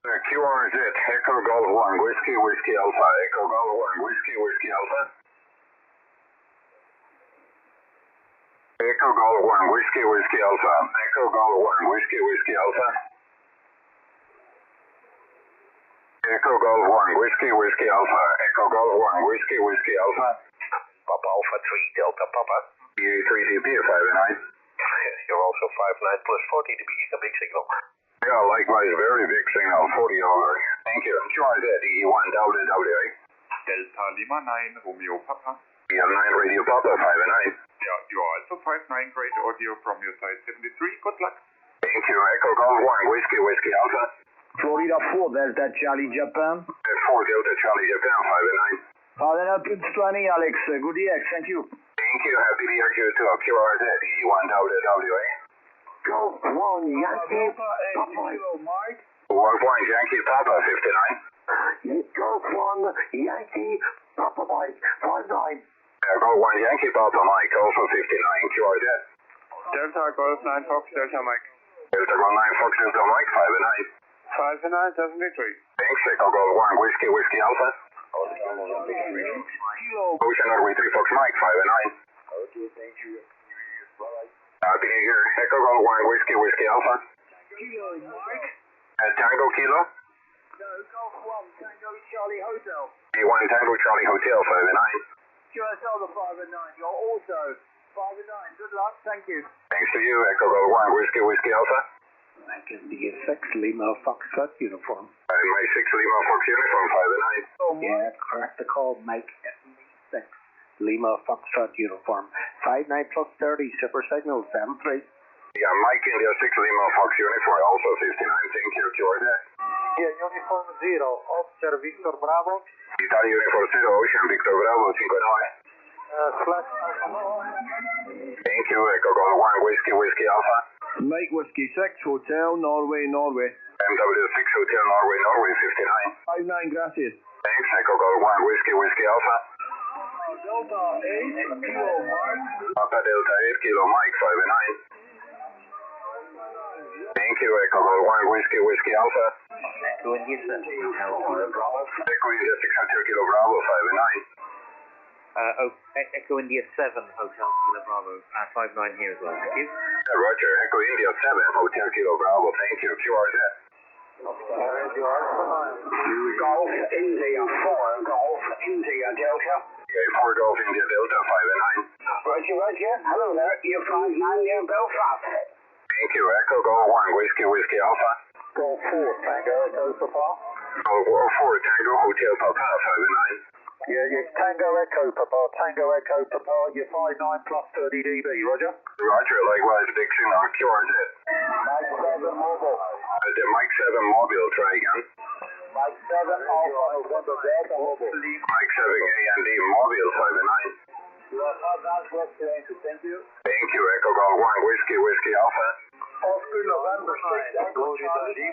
QRZ, Echo Golf 1, Whiskey, Whiskey Alpha, Echo Golf 1, Whiskey, Whiskey Alpha. Echo Golf 1, Whiskey, Whiskey Alpha, Echo Golf 1, Whiskey, Whiskey Alpha. Echo Golf 1, Whiskey, Whiskey Alpha, Echo Golf 1, Whiskey, Whiskey Alpha. Papa Alpha 3, Delta Papa. EA3DP 5 and 9. You're also 59 plus 40 dB, a big signal. Yeah, likewise, very big signal, 40 over. Thank you. QRZ, EG1WWA. Delta Lima 9, Romeo Papa. EL9 Radio Papa 5 and 9. Yeah, you are also 59, great audio from your side 73, good luck. Thank you. Echo Golf 1, Whiskey, Whiskey Alpha. Florida 4, Delta Charlie Japan. 4 Delta Charlie Japan 5 and 9. Good strani, Alex. Good EX, thank you. Thank you. Happy to hear you too. QRZ, EG1WWA. Golf 1, Yankee, Papa. Golf 1, Yankee Papa 59. Golf 1, Yankee, Papa Mike, 59. Golf 1, Yankee Papa Mike, also 59. QRZ. Delta Golf 9 Fox, Delta Mike. Delta Golf 9 Fox, Delta Mike 5 and 9. 59, 73. Thanks. Echo Golf 1, Whiskey, Whiskey Alpha. Ocean Norway 3 Fox Mike 5 and 9. Okay, thank you. Happy New Year. Echo Golf 1, Whiskey, Whiskey Alpha. Kilo, Mike. Tango Kilo. No, Golf 1, Tango Charlie Hotel. E1 Tango Charlie Hotel 5 and 9. QSL the 5 and 9. You're also 5 and 9. Good luck, thank you. Thanks to you. Echo Golf 1, Whiskey, Whiskey Alpha. Mike India 6, Lima Foxtrot uniform. My 6 Lima Fox uniform 5 and 9. Yeah, correct the call, Mike India 6, Lima Foxtrot uniform. 59 plus 30, super signal 73. Yeah, Mike India 6 Lima Fox uniform also 59. Thank you. QRZ. Yeah, uniform 0, Oscar Victor Bravo. Italia uniform 0, Ocean Victor Bravo 59. Thank you. Echo Golf 1, Whiskey, Whiskey Alpha. Mike Whiskey 6, Hotel, Norway, Norway. MW6 Hotel Norway, Norway 59. 5-9, gracias. Thanks. Echo Golf 1, Whiskey, Whiskey Alpha. Delta 8, Kilo, Mike. Papa Delta 8 Kilo Mike 5 and 9. Thank you. Echo Golf 1, Whiskey, Whiskey Alpha. Echo India 7, Hotel Kilo Bravo. Echo India 6 Hotel Kilo Bravo 5 and 9. Echo India 7, Hotel Kilo Bravo. 59 here as well, thank you. Yeah, Roger. Echo India 7 Hotel Kilo Bravo. Thank you. QRZ. Golf India 4, Golf India Delta. Yeah, 4 Golf India Delta 5 and 9. Roger, Roger. Hello there. You're 5-9 near Belfast. Thank you. Echo Golf 1, Whiskey, Whiskey Alpha. Golf 4, Tango Echo Papa. Golf 4 Tango Hotel Papa 5 and 9. Yeah, it's Tango Echo Papa, Tango Echo Papa. You're 5-9 plus 30 dB, Roger. Roger. Likewise, big signal. QRZ. Mike 7 Mobile. The Mike 7 Mobile, try again. Mike 7 Alpha November Delta Mobile. Mike 7 A&D Mobile 5 and 9. You are 5-9 plus 30, thank you. Thank you. Echo Golf 1, Whiskey, Whiskey Alpha. Oscar November 6, Echo Charlie.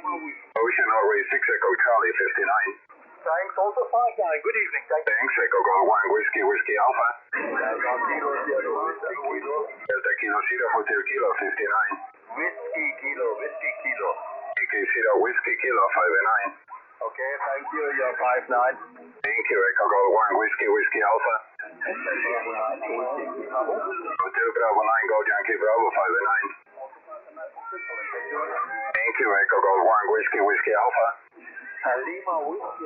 Ocean Norway 6 Echo Charlie 59. Thanks, also 5-9. Good evening, thank you. Thanks. Echo Golf 1, Whiskey, Whiskey Alpha. Delta Kilo Sierra Hotel Kilo 59. Whiskey Kilo. EK Sierra Whiskey Kilo 5 and 9. Okay, thank you, you're 5-9. Thank you. Echo Golf 1, Whiskey, Whiskey Alpha. Hotel Bravo 9 Gold Yankee Bravo 5 and 9. Thank you. Echo Golf 1, Whiskey, Whiskey Alpha. Lima Whiskey.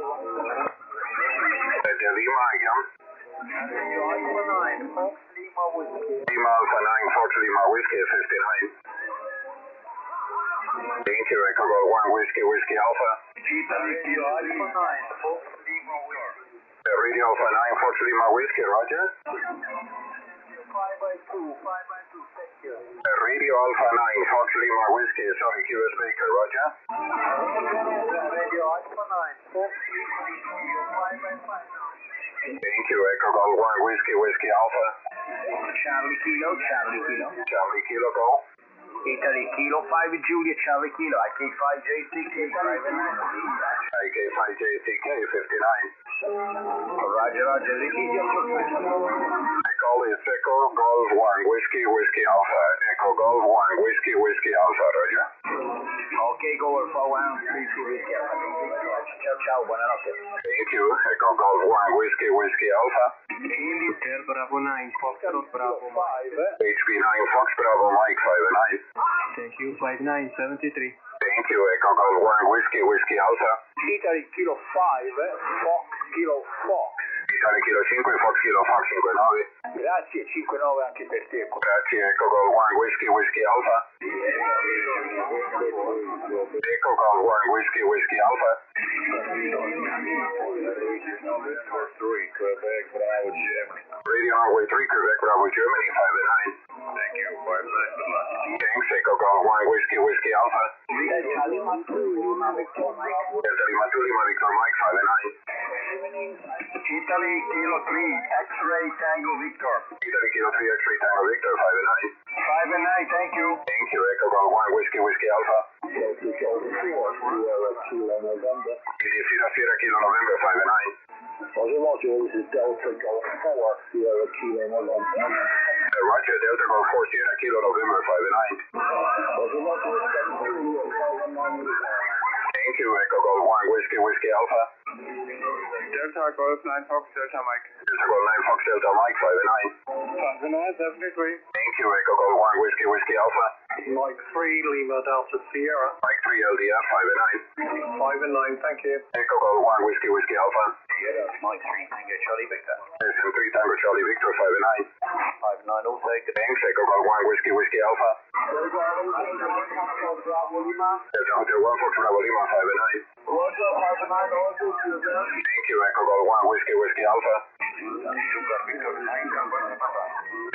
Lima again. Lima 9, Fox Lima Whiskey. Lima Alpha 9 Fox Lima Whiskey 59. Thank you. Echo Golf 1, Whiskey, Whiskey Alpha. Radio Alpha 9, Fox Lima Whiskey. Radio Alpha 9 Fox Lima Whiskey, Roger. 5-2, thank you. Radio Alpha 9 Fox Lima Whiskey, sorry, QS Baker, Roger. Radio Alpha 9, Fox Lima Whiskey, 5-5 now. Thank you. Echo Golf 1, Whiskey, Whiskey Alpha. Charlie Kilo. Charlie Kilo Golf. Italy Kilo 5 Julia Charlie Kilo. IK5JCK 5-9. IK5JCK 59. Roger, this is your Echo is Echo Golf 1, Whiskey, Whiskey Alpha. Echo Golf 1, Whiskey, Whiskey Alpha, Roger. Ok, go Alpha 1, 3 to Whiskey Alpha. Ciao, ciao, buonanotte. Thank you. Echo Golf 1 Whiskey Alpha. Hotel Bravo 9, Foxtrot Bravo 5. HP9 Fox Bravo Mike 5 and 9. Thank you, 5973. Thank you. Echo Golf 1 Whiskey Alpha. Italy Kilo 5, Fox Kilo Fox. Italy Kilo 5 Fox Kilo Fox 59. Grazie, 5-9 anche per te. Grazie. Echo Golf 1 Whiskey Alpha. Echo Golf 1 Whiskey Alpha. Radio Runway 3 Quebec Bravo Germany 5 and 9. Thank you, 59. Thanks. Echo Golf 1 Whiskey Alpha. Delta Lima 2, Lima Victor Mike. Delta Lima 2 Lima Victor Mike 5 and 9. Italy Kilo 3, X-Ray Tango Victor. Italy Kilo 3 X-Ray Tango Victor 5 and 9. 5 and 9, thank you. Thank you. Echo Golf 1 Whiskey Alpha. Sierra Kilo November 5 and 9. Roger, this is Delta Golf 4, Sierra Kilo November. Roger, Delta Golf 4 Sierra Kilo November 5 and 9. Thank you. Echo Golf 1 Whiskey Alpha. Delta Golf 9 Fox Delta Mike. Delta Golf 9 Fox Delta Mike 5 and 9. 5973. Thank you. Echo Golf 1 Whiskey Alpha. Mike 3, Lima Delta Sierra. Mike 3 LDF 5 and 5 and 9, thank you. 9. Echo Golf 1 Whiskey Alpha. Mike 3, Tango Charlie Victor. SM 3 Tango Charlie Victor 5 and 5 and 9, all taken. 9. Thanks. Echo Golf 1 Whiskey Alpha. Delta Hotel 1 Fox Bravo Lima 5 and 9. Thank you. Echo Golf 1 Whiskey Alpha.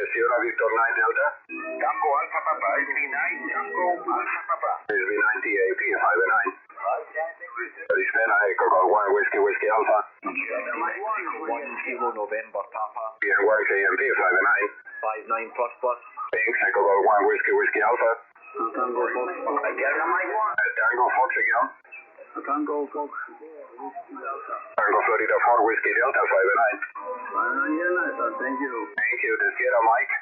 Sierra Victor 9 Delta. Tango Alpha Papa, SB9, Tango Alpha Papa. SB9 TAP 5 and 9. Rispera Echo Golf 1 Whiskey Alpha. 1 Kilo November Papa. PN1 KMP 5 and 9. 5-9 plus plus. Thanks. Echo Golf 1 Whiskey Alpha. Tango Fox. Tango Fox again. Tango Fox. Tango Florida 4 Whiskey Delta 5 and 9. Thank you. Thank you. The Sierra Mike.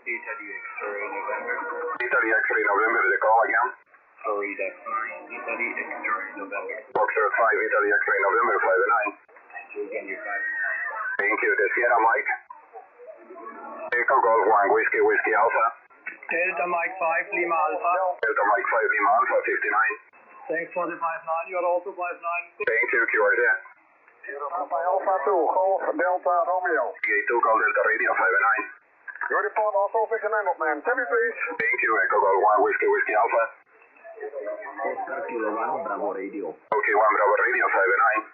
Italy X-Ray November. Italy X-Ray November. The call again. Florida. Italy X-Ray November. Foxtrot 5 Italy X-Ray November 5 and 9. Thank you again, you're 5. Thank you. The Sierra Mike. Echo Golf 1 Whiskey Alpha. Delta Mike 5, Lima Alpha. Delta Mike 5 Lima Alpha 59. Thanks for the 5-9, you're also 5-9. Thank you. QRZ. Alpha 2, Golf Delta Romeo. PA2 Golf Delta Radio 5 and 9. Your report also fix an angle, man. Tell me, please. Thank you. Echo Golf 1 Whiskey Alpha. Oscar Kilo 1, Bravo Radio. OK 1 Bravo Radio 5 and 9.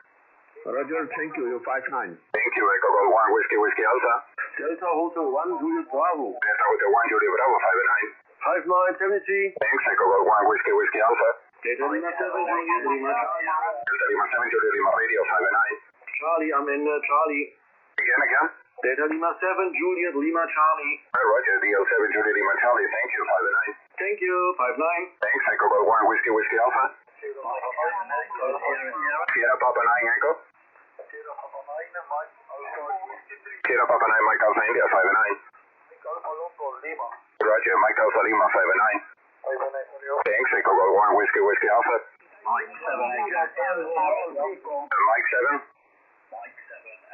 Roger, thank you, you're 5-9. Thank you. Echo Golf 1 Whiskey Alpha. Delta Hotel 1, Juliet Bravo. Delta Hotel 1 Juliet Bravo 5 and 5-9, 70. 9. Thanks. Echo Golf 1 Whiskey Alpha. Delta Lima 7, Juliet Lima. Delta Lima 7 Juliet Lima Radio 5 and 9. Charlie, I'm in Charlie. Again. Delta Lima 7, Juliet Lima Charlie. Roger. DL7 Juliet Lima Charlie. Thank you. 5 and 9. Thank you, 5-9. Thanks. Echo Golf 1 Whiskey Alpha. Sierra Papa 9 Echo. Sierra Papa 9 Mike Alpha India 5 and 9. Roger. Mike Alpha Lima 5 and 9. Thanks. Echo Golf 1 Whiskey Alpha. Mike 7, Mike 7.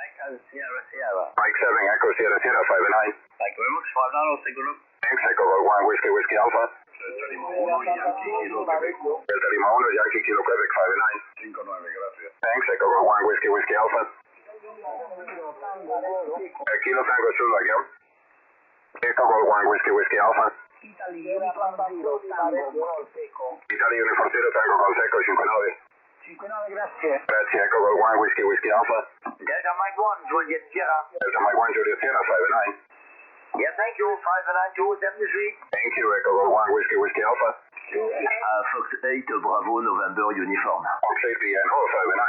Echo Sierra. Mike 7 Echo Sierra 5 and 9. Thank you very much, 5-9, I'll take a look. Thanks. Echo Golf 1 Whiskey Alpha. Delta Lima 1, Yankee Kilo Quebec. Delta Lima 1 Yankee Kilo Quebec 5 and 9. 5-9, gracias. Thanks. Echo Golf 1 Whiskey Alpha. Kilo Tango Zulu again. Echo Golf 1 Whiskey Alpha. Italy Uniform 0, Tango Golf Echo. Italy Uniform 0 Tango Golf Echo 59. 5-9, grazie. Grazie. Echo Golf 1 Whiskey Alpha. Delta Mike 1, Juliet Sierra. Delta Mike 1 Juliet Sierra 5 and 9. Yeah, thank you, 5-9, 273. Thank you. Echo Golf 1 Whiskey Alpha. Fox 8, Bravo November Uniform. Fox 8 PNO 5 and 9.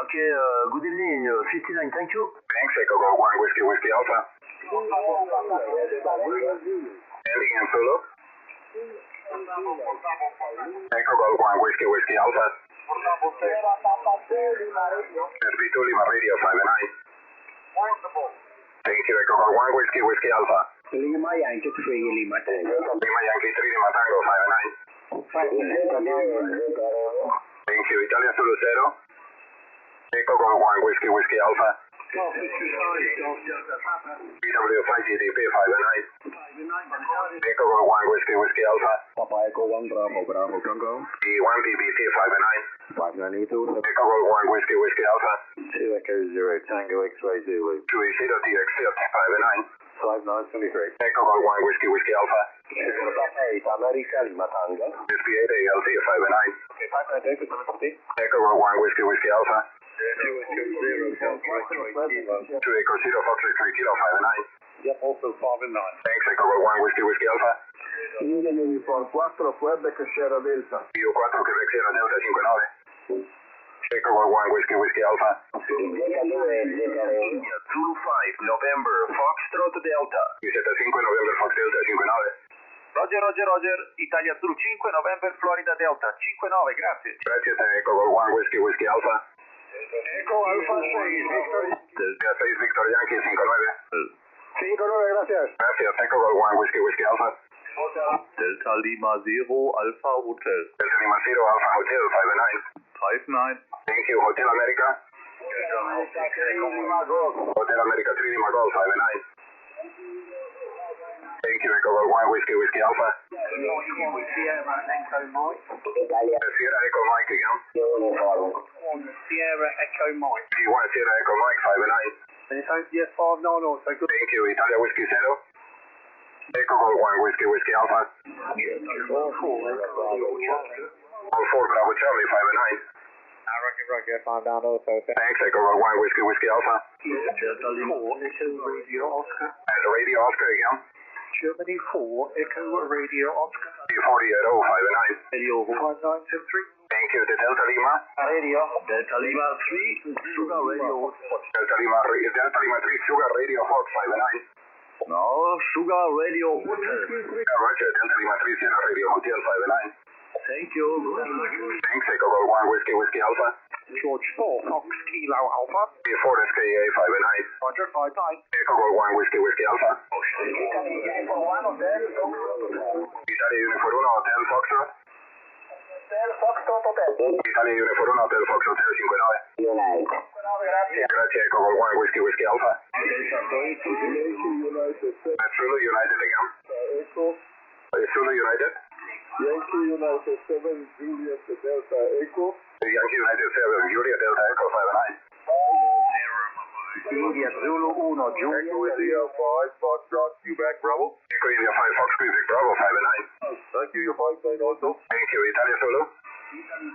Okay, good evening, 59, thank you. Thanks. Echo Golf 1 Whiskey Alpha. Ending in Zulu. Echo Golf 1 Whiskey Alpha. SB2 Lima Radio 5 and 9. Thank you. Echo Golf 1 Whiskey Alpha. Lima Yankee 3, Lima Tango. Lima Yankee 3 Lima Tango 5 and Thank you, Italia Zulu 0. Echo Golf 1 Whiskey Whiskey Alpha. BW5 GDP 5 and 9. Echo Golf 1 Whiskey Whiskey Alpha. Papa Echo 1 Bravo Bravo Tango. E1 BBT 5 and 9. 592. Echo Golf 1 Whiskey Whiskey Alpha. 2 Echo 0 Tango X-Ray Zulu. 2 TX 5 and 9. 5923. Echo Golf 1 Whiskey Whiskey Alpha. 8 America Lima Tango. Whiskey 8 ALT 5 and 9. Echo Golf 1 Whiskey Whiskey Alpha. 2 Echo 0 Foxtrot 3 Kilo 5 and 9. Yep, also 5 and 9. Thanks, Echo Golf 1 Whiskey Whiskey Alpha. Indian Uniform 4 Quebec Sierra Delta. U4 Quebec Sierra Delta 59. Echo Golf 1 Whiskey Whiskey Alpha. India Zulu 5 November Foxtrot Delta. U75 November Fox Delta 59. Roger, Italia Zulu 5, November Florida Delta 59, grazie. Grazie, Echo Golf 1 Whiskey Whiskey Alpha. Echo Alpha 6 Victor. Delta 6 Victor Yankee 59. 59, gracias. Gracias, Echo Golf 1 Whiskey Whiskey Alpha. Delta Lima 0 Alpha Hotel. Delta Lima 0 Alpha Hotel 5 and 9. 59. Thank you, Hotel America. Hotel America 3 Lima Golf 5 and 9. Thank you, Echo Golf 1 Whiskey Whiskey Alpha. Sierra Echo Mike. Sierra Echo Mike again. Sierra Echo Mike. G1 Sierra Echo Mike 5 and 9. And it's only yes 5 9 also good. Thank you, Italia Whiskey 0. Echo Golf 1 Whiskey Whiskey Alpha. All 4 Bravo Charlie 5 and 9. Roger, 5 down also. Thanks, Echo Golf 1 Whiskey Whiskey Alpha. Delta Lima 4 Echo Radio Oscar. And Radio Oscar again. Germany 4 Echo Radio Oscar. D40 at 0 5 and 9. Radio 5973. Thank you, the Delta Lima. Radio Delta Lima 3 Sugar Radio Delta Lima 3 Sugar Radio Fox 5 and 9. No, Sugar Radio Hotel. Roger, Delta Lima 3 Sierra Radio Hotel 5 and 9. Thank you. Thanks, Echo Golf 1 Whiskey Whiskey Alpha. George 4 Fox Kilo Alpha. B4 SKA 5 and 9. Roger, 5 9. Echo Golf 1 Whiskey Whiskey Alpha. Italia Uniform 1 Hotel Foxtrot. Italia Uniform 1 Hotel Foxtrot 59. Grazie, Echo Golf 1 Whiskey Whiskey Alpha. Zulu United again. Zulu United. Yankee United 7 Juliet Delta Echo. Yankee United 7 Juliet Delta Echo 5 and 9. India Zulu 1 Juliet. Echo India 5 Foxtrot Quebec Bravo. Echo India 5 Fox Quebec Bravo 5 and 9. Thank you, your 5 9 also. Thank you, Italia Zulu.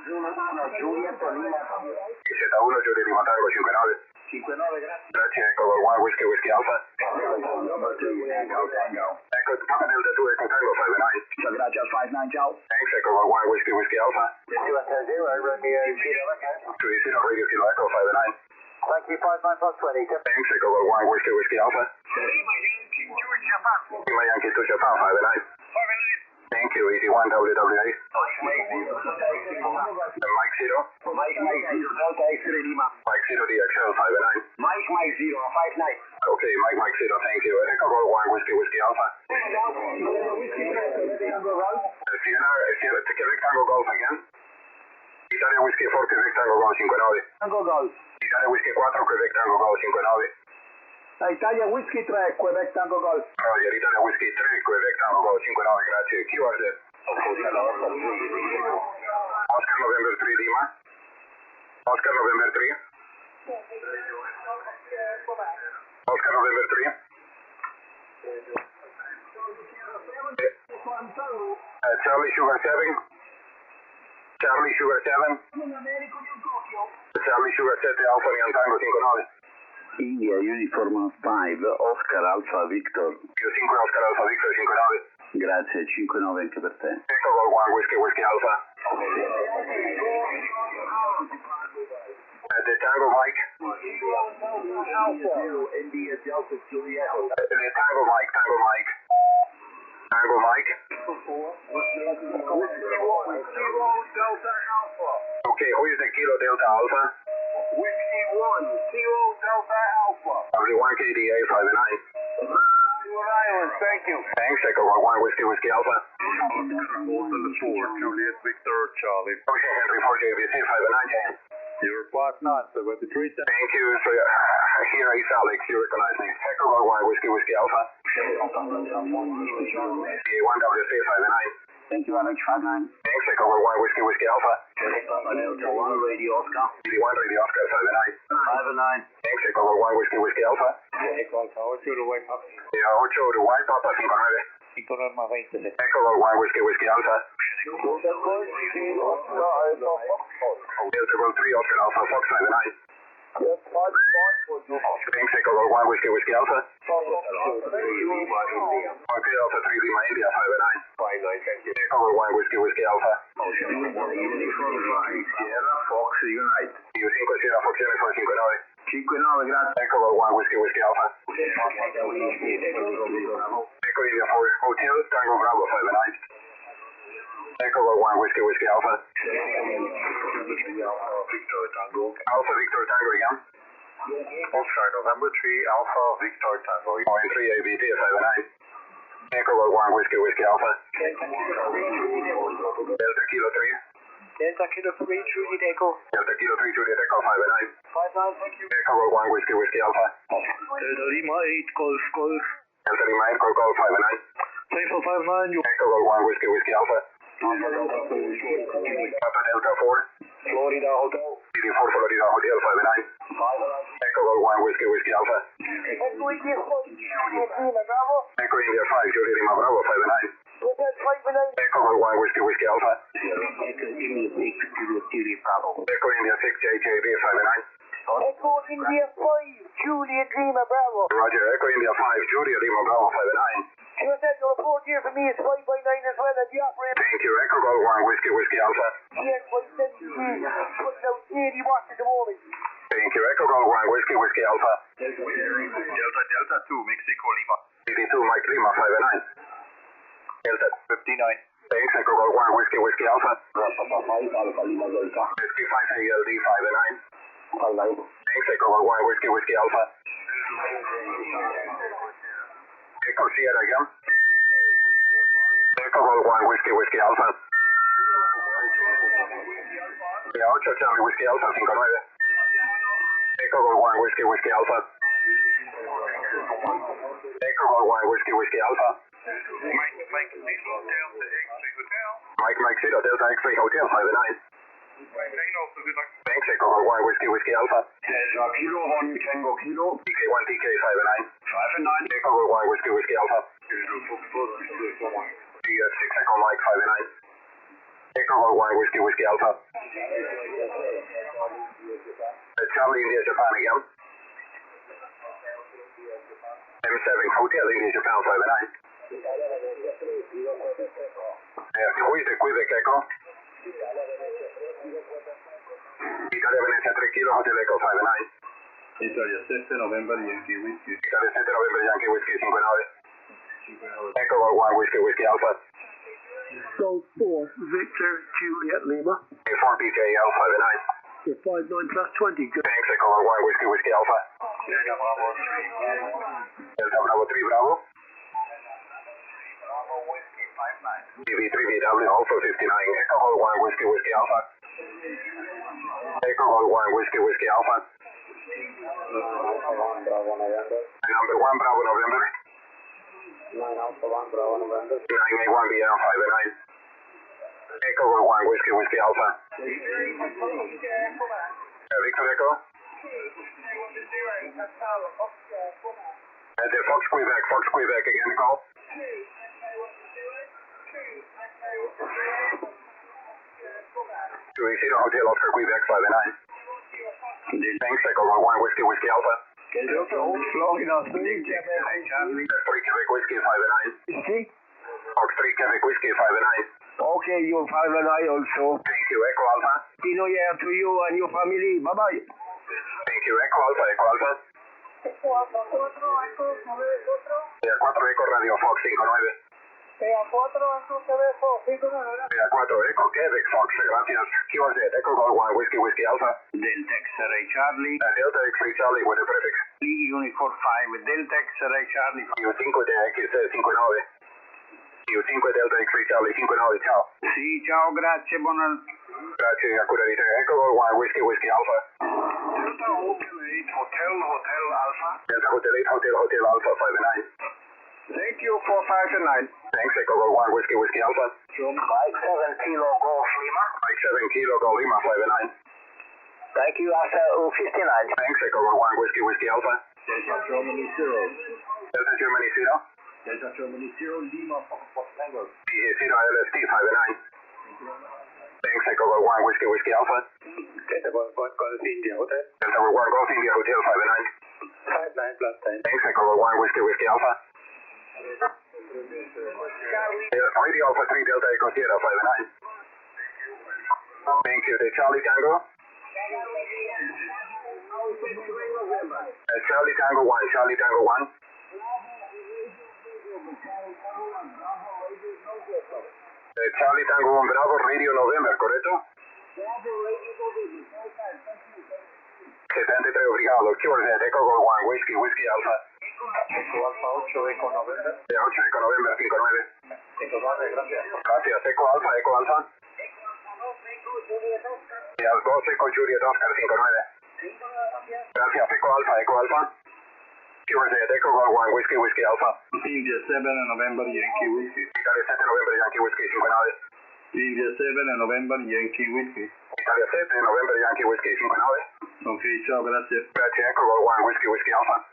Zulu 1 Juliet Lima. Z1 Juliet Lima Tango 59. 59, grazie. Grazie, Echo Golf 1 Whiskey Whiskey Alpha. Number 2 Echo Tango. Echo Papa Delta 2 Echo Tango 5 and 9. So gracias 5 9 ciao. Thanks, Echo Golf 1 Whiskey Whiskey Alpha. 0 Romeo Kilo Echo. 30 Radio Kilo Echo 5 and 9. Thank you, 5 9 plus 20. Thanks, Echo Golf 1 Whiskey Whiskey Alpha. Lima Yankee to Japan 5 and 9. Thank you, EG1WWA. Mike 0. Mike 0 Delta X-Ray Lima. Mike 0 DXL 5 and 9. Mike 0 5 9. Okay, Mike 0, thank you. Echo Golf 1 Whiskey Whiskey Alpha. Sierra Quebec Tango Golf again. Italia Whiskey 4 Quebec Tango Golf 59. Tango Golf. Italia Whiskey 4 Quebec Tango Golf 59. Italia Whiskey 3 Quebec Tango Golf. Roger, Italia Whiskey 3 Quebec Tango Golf 59, grazie. Chi ordine? Oscar November 3 Lima. Oscar November 3. Oscar November 3. Charlie Sugar 7. Charlie Sugar 7. Charlie Sugar 7 Alfa Neon Tango 59. India Uniform 5 Oscar Alpha Victor. Io 5 Oscar Alfa Victor 59. Grazie, 5-9 anche per te. Echo Golf 1 Whiskey Whiskey Alpha. The Tango Mike. India Delta Juliet. The Tango Mike, Tango Mike. Tango Mike. Delta Alpha. Okay, who is the Kilo Delta Alpha? Whiskey 1 Kilo Delta Alpha. W1 KDA 5 and 9. Right. Islands, thank you. Thanks, Echo 1 Whiskey Whiskey Alpha. Hotel 4, Juliet Victor Charlie. Ocean Henry 4 JBC 5 9. You're flat not, 73. Thank you. So, here is Alex. You recognize me. Echo 1 Whiskey Whiskey Alpha. EG1WWA 5 9. Thank you, Alex. 5-9. Thanks, Echo 1 Whiskey Whiskey Alpha. Delta 1 Radio Oscar. EG1 Radio Oscar 5 9. 5-9. Thanks, Echo 1 Whiskey Whiskey Alpha. Echo 8 de White Pop. Yeah, 8 de White Papa 5 9. Echo Norma 20. Echo 1 Whiskey Whiskey Alpha. Delta 3 Oscar Alpha Fox 5 9. Thanks, Echo 1 Whiskey Whiskey Alpha. Okay, Alpha 3 Lima India 5 9. Echo 1 Whiskey Whiskey Alpha. Sierra Fox Unite. Io 5 Sierra Fox Uniform 5 9. 5-9, grazie. Echo 1 Whiskey Whiskey Alpha. Echo India 4 Hotel Tango Bravo 5 9. Echo 1 Whiskey Whiskey Alpha. Alpha Victor Tango again. Oscar November 3 Alpha Victor Tango. 3 ABT 5 9. Echo 1 Whiskey Whiskey Alpha. Delta Kilo 3. Delta Kilo 3, Juliet Echo. Delta Kilo 3 Juliet Echo 5 9. 5-9, thank you. Echo 1 Whiskey Whiskey Alpha. Delta Lima 8 Golf Golf. Delta Lima Echo Golf 5 9. Safe 59. Echo 1 Whiskey Whiskey Alpha. Papa Delta 4. Florida Hotel. CD4 Florida Hotel 5 9. Echo 1 Whiskey Whiskey Alpha. Echo India 5, Juliet Lima Bravo. Echo India 5 Juliet Lima Bravo 5 9. Hotel 5-9. Echo 1 Whiskey Whiskey Alpha. Echo India 6, Juliet Bravo. Echo India 6 JJB 5 9. Echo India 5, Juliet Lima Bravo. Roger. Echo India 5 Juliet Lima Bravo 5 9. Hotel, your report here for me is 5-9 as well, and the operator. Thank you. Echo 1 Whiskey Whiskey Alpha. Yes, by 70, putting out 80 watts at the moment. Thank you. Echo 1 Whiskey Whiskey Alpha. Delta 2, Mexico Lima. CD2 Mike Lima 5 9. Delta 59. Thanks. Echo 1 Whiskey Whiskey Alpha. Whiskey 5 ALD 5 9. Thanks. Echo 1 Whiskey Whiskey Alpha. Echo Sierra again. Echo 1 Whiskey Whiskey Alpha. Yeah, 8 Charlie Whiskey Alpha 5 9. Echo 1 Whiskey Whiskey Alpha. Echo 1 Whiskey Whiskey Alpha. Mike Zero Delta X-Ray Hotel. Mike Zero Delta X-Ray Hotel 5 9. Thanks, Echo 1 Whiskey Whiskey Alpha. Delta Kilo 1, Tango Kilo. DK1 DK 5 9. 5-9. Echo 1 Whiskey Whiskey Alpha. The 6 Echo Mike 5 9. Echo 1 Whiskey Whiskey Alpha. Charlie India Japan again. M7 Hotel India Japan 5 9. Yeah, Quebec Echo. Italia Venezia 3 Kilo Hotel Echo 5 9. Italia 7 November Yankee Whiskey. Italia 7 November Yankee Whiskey 5 9. Echo 1 Whiskey Whiskey Alpha. Golf 4, Victor Juliet Lima. 4 PKL 5 9. You're 5-9 plus 20. Good. Thanks, Echo 1 Whiskey Whiskey Alpha. Delta Bravo 3 Bravo. TV3BW also 59. Echo 1 Whiskey Whiskey Alpha. Echo 1 Whiskey Whiskey Alpha. Number 1 Bravo November. 981 BM 5 9. Echo 1 Whiskey Whiskey Alpha. Victor Echo. And the Fox Quebec again, call. To Zero Hotel Oscar Quebec 5 9. Thanks, Echo 1 Whiskey Whiskey Alpha. Florida 3, 3 Quebec Whiskey 5 9. See? Fox 3 Quebec Whiskey 5 9. Okay, you're 5-9 also. Thank you, Echo Alpha. Happy New Year to you and your family. Bye-bye. Thank you, Echo Alpha, Echo Alpha. Yeah, 4 Echo Radio Fox 5 9. Echo, Quebec, Fox, gracias. QRZ, Echo Golf 1, Whiskey, Whiskey Alpha. Delta X-Ray Charlie. Delta X-Ray Charlie with the prefix. EG Uniform 5 Delta X-Ray Charlie. U5 de X59. U5 Delta X-Ray Charlie 59, ciao. Sì, ciao, grazie, buona... Grazie, accurato. Echo Golf 1, Whiskey, Whiskey Alpha. Delta Hotel 8 Hotel Alpha. Delta Hotel 8 Hotel Alpha 59. Thank you for 5 and 9. Thanks, Echo Golf 1, Whiskey, Whiskey Alpha. Mike 7 Kilo Golf Lima. Mike 7 Kilo Golf Lima 59. Thank you, Alpha 59. Thanks, Echo Golf 1, Whiskey, Whiskey Alpha. Delta Germany 0. Delta Germany 0. Delta Germany 0, Lima Foxtrot Tango. DG0 LST 59. Thanks, Echo Golf 1, Whiskey, Whiskey Alpha. Delta Golf India Hotel. Delta Golf 1, Golf India Hotel 59. 59 plus 10. Thanks, Echo Golf 1, Whiskey, Whiskey Alpha. Radio Alpha 3 Delta Echo Sierra 59. Thank you. The Charlie Tango. Charlie Tango 1. Charlie Tango 1. Charlie Tango 1 Bravo Radio November, ¿correcto? 73, obrigado. QRZ Echo Golf 1 Whiskey, Whiskey Alpha. Eco Alfa 8 Eco November. 8 Echo November 59. Eco 9, gracias. Gracias. Echo Alpha, Echo Alpha. Yes, 2 Echo Juliet Oscar 59. Gracias, Echo Alpha, Echo Alpha. QRZ Echo Golf 1 Whiskey, Whiskey Alpha. India 7 November Yankee Whiskey. Italia 7 November Yankee Whiskey 59. India 7 November Yankee Whiskey. Italia 7 November Yankee Whiskey 59. Ok, ciao, grazie. Grazie, Echo Golf 1 Whiskey, Whiskey Alpha.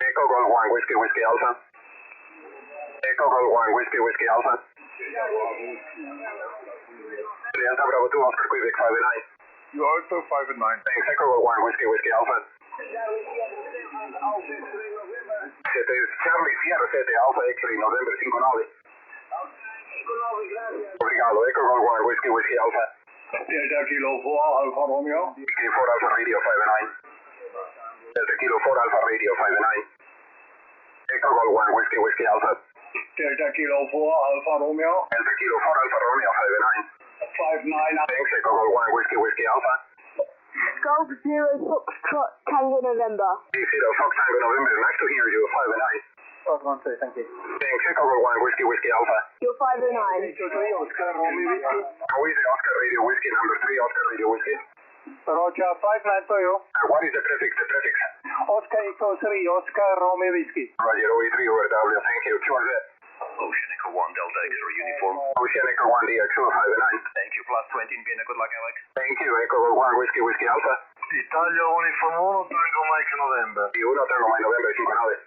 Echo Golf 1 Whiskey, Whiskey Alpha. Echo Golf 1 Whiskey, Whiskey Alpha. Delta Bravo 2 Oscar Quebec 59. You also 5 and 9. Thanks, Echo Golf 1 Whiskey, Whiskey Alpha. Siete Charlie Sierra 7 Alpha X-Ray November 59. Obrigado, Echo Golf 1 Whiskey, Whiskey Alpha. Delta Kilo 4 Alfa Romeo. Kilo 4 Alpha Radio 59. Delta Kilo 4 Alpha Radio 59. Echo Golf 1 Whiskey, Whiskey Alpha. Delta Kilo 4 Alfa Romeo. Delta Kilo 4 Alpha Romeo 59. 5-9. Thanks, Echo Golf 1 Whiskey, Whiskey Alpha. Golf 0 Foxtrot Tango November. D0 Fox Tango November, nice to hear you, 5 and 9. Fox 1, 2, thank you. Thanks, Echo Golf 1 Whiskey, Whiskey Alpha. You're 5 and 9. Oscar Romeo Whiskey. How is the Oscar Radio Whiskey, number 3 Oscar Radio Whiskey? Roger, 5-9 to you. What is the prefix, the prefix? Oscar Echo 3, Oscar Romeo Whiskey. Roger, OE3 over W, thank you. QRZ. Ocean Echo 1 Delta X-Ray Uniform. Ocean Echo 1 DXO 5 and 9. Thank you, plus 20 in Vienna. Good luck, Alex. Thank you, Echo Golf 1 Whiskey, Whiskey Alpha. Italia Uniform 1 Tango Mike November. D1 Tango Mike November 59.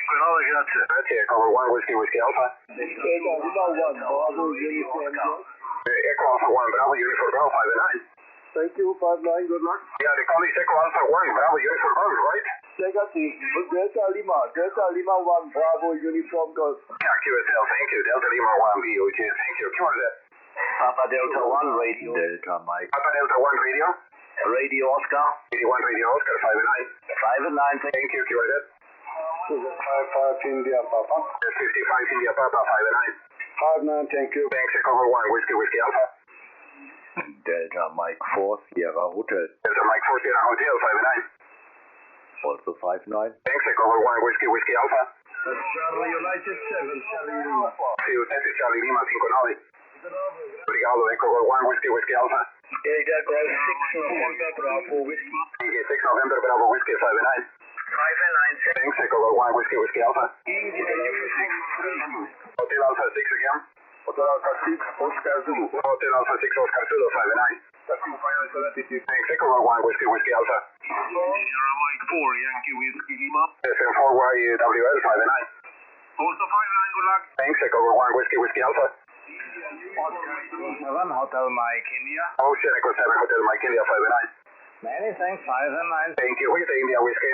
5-9, grazie. Grazie, Echo Golf 1 Whiskey, Whiskey Alpha. Echo 1, Bravo Uniform. Echo Alpha 1 Bravo Uniform Golf 5 and 9. Thank you, 5-9, good luck. Yeah, they call it Echo Alpha 1 Bravo Uniform Golf, right? Delta Lima 1, Bravo Uniform Golf. Yeah, QSL, thank you. Delta Lima 1 BOJ, thank you. QRZ. Papa Delta 1 Radio. Delta Mike. Papa Delta 1 Radio. Radio Oscar. 81 Radio Oscar 5 and 9. 5 and 9. Thank you, QRZ. 55 India Papa. 55 India Papa 5 and 9. 5-9, thank you. Thanks, Echo Golf 1 Whiskey, Whiskey Alpha. Delta Mike 4, Sierra Hotel. Delta Mike 4 Sierra Hotel 5 and 9. Also 5-9. Thanks, Echo Golf 1 Whiskey, Whiskey Alpha. Charlie United 7, Charlie Lima. Sí, usted es Charlie Lima 59. Obrigado, Echo Golf 1 Whiskey, Whiskey Alpha. Delta Golf 6 November Bravo Whiskey. DG6 November Bravo Whiskey 5 and 9. 5 and 9. Thanks, Echo Golf 1 Whiskey, Whiskey Alpha. India Uniform 3. Hotel Alpha 6 again. Hotel Alpha 6, Oscar Zulu. Hotel Alpha 6 Oscar Zulu 5 and 9. Thanks, Echo Golf 1 Whiskey, Whiskey Alpha. Sierra Mike 4 Yankee Whiskey Lima. SM4YWL 5 and 9. Also 5 and 9, good luck. Thanks, Echo Golf 1 Whiskey, Whiskey Alpha. 7 Hotel Mike India. Ocean Echo 7 Hotel Mike India 5 and 9. Many thanks, 5 and 9. Thank you. Who's the India Whiskey?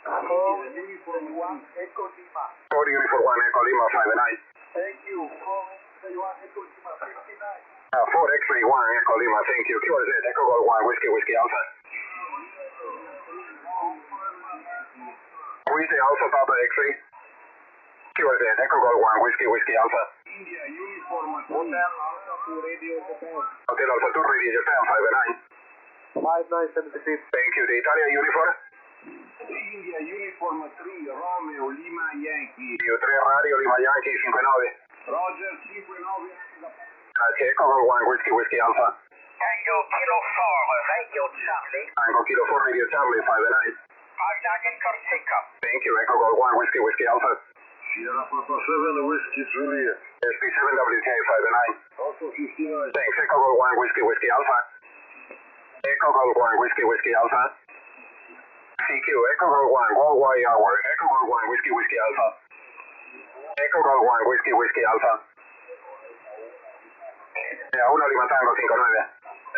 Uniform 1, Echo Lima. 4 Uniform 1 Echo Lima 5 and 9. Thank you. 4 Echo Lima 59. 4 X-Ray 1 Echo Lima, thank you. QRZ Echo Golf 1 Whiskey, Whiskey Alpha. Who is the Alpha Papa X-Ray? QRZ Echo Golf 1 Whiskey, Whiskey Alpha. Hotel Alpha 2, Radio Japan 5 and 9. 5976. Thank you. The Italia uniform. India Uniform 3, Romeo Lima Yankee. Io 3 Radio Lima Yankee 59. Roger 59. Grazie, Echo Golf 1 Whiskey Alpha. Tango Kilo 4, Radio Charlie. Tango Kilo 4 Radio Charlie 5 and 9. Agnagen Corsica. Thank you. Echo Golf 1 Whiskey Alpha. Sierra Papa 7, Whiskey Juliet. SB7WK 5 and 9. Also 59. Thanks. Echo Golf 1 Whiskey Alpha. Echo Golf 1 Whiskey Alpha. CQ Echo Golf 1 Worldwide Hour. Echo Golf 1 Whiskey Alpha. Echo Golf 1 Whiskey Alpha. Ya, 1 Lima Tango 59.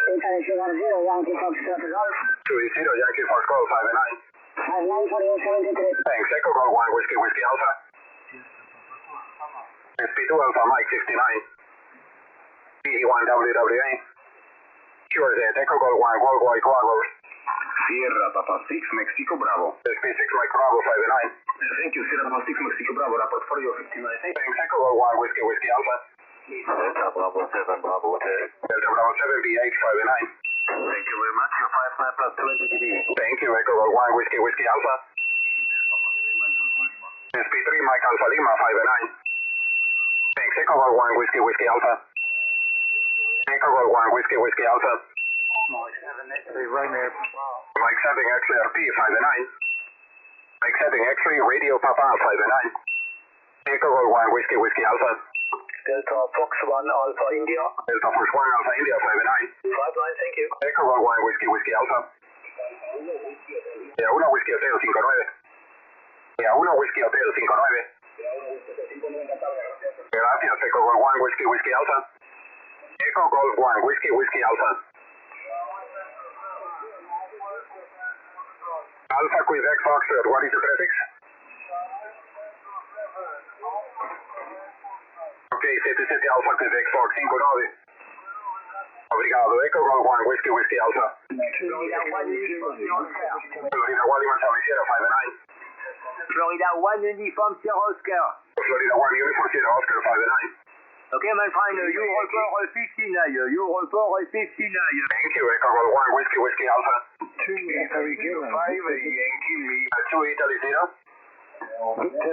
International 0 Yankee Foxtrot Golf. 2-0 Yankee Fox Golf 5 and 9. 594873. Thanks. Echo Golf 1 Whiskey Alpha. SP2 Alpha Mike 59. EG1WWA. Sure that Echo Golf 1 Worldwide Quadros. Sierra Papa 6, Mexico Bravo. SP6 Mike Bravo 5 and 9. Thank you, Sierra Papa 6, Mexico Bravo. Rapport for you 59. Thanks. Echo Golf 1 Whiskey Alpha. Delta Bravo 7, Bravo Hotel. Delta Bravo 7 BH 5 and 9. Thank you very much. Your 59 plus 20 dB. Thank you. Echo Golf 1 Whiskey Alpha. SP3 Mike Alpha Lima 5 and 9. Thanks. Echo Golf 1 Whiskey Alpha. Echo Golf 1 Whiskey Alpha. Mike 7 X-ray Romeo. Mike 7 XRP 5 and 9. Mike 7 X-ray Radio Papa 5 and 9. Echo Golf 1 Whiskey Alpha. Delta Fox 1, Alpha India. Delta Fox 1 Alpha India 5 and 9. 59, thank you. Echo Golf 1 Whiskey Alpha. Ya, 1 Whiskey Hotel 59. Ya, 1 Whiskey Hotel 59. Gracias. Echo Golf 1 Whiskey Alpha. Echo Golf 1 Whiskey Alpha. Alpha Quebec Foxtrot, what is the prefix? Ok, 77 Alpha Quebec Fox 59. Obrigado. Echo Golf 1 Whiskey Alpha. Florida 1 Uniform Sierra 5 and 9. Florida 1 Uniform Sierra Oscar. Florida 1 Uniform Sierra Oscar 5 and 9. Okay, my friend, you report 59. You report 59. Thank you. Echo Golf 1 Whiskey Alpha. 2 Italy 0. 5, Yankee Me. 2 Italy 0.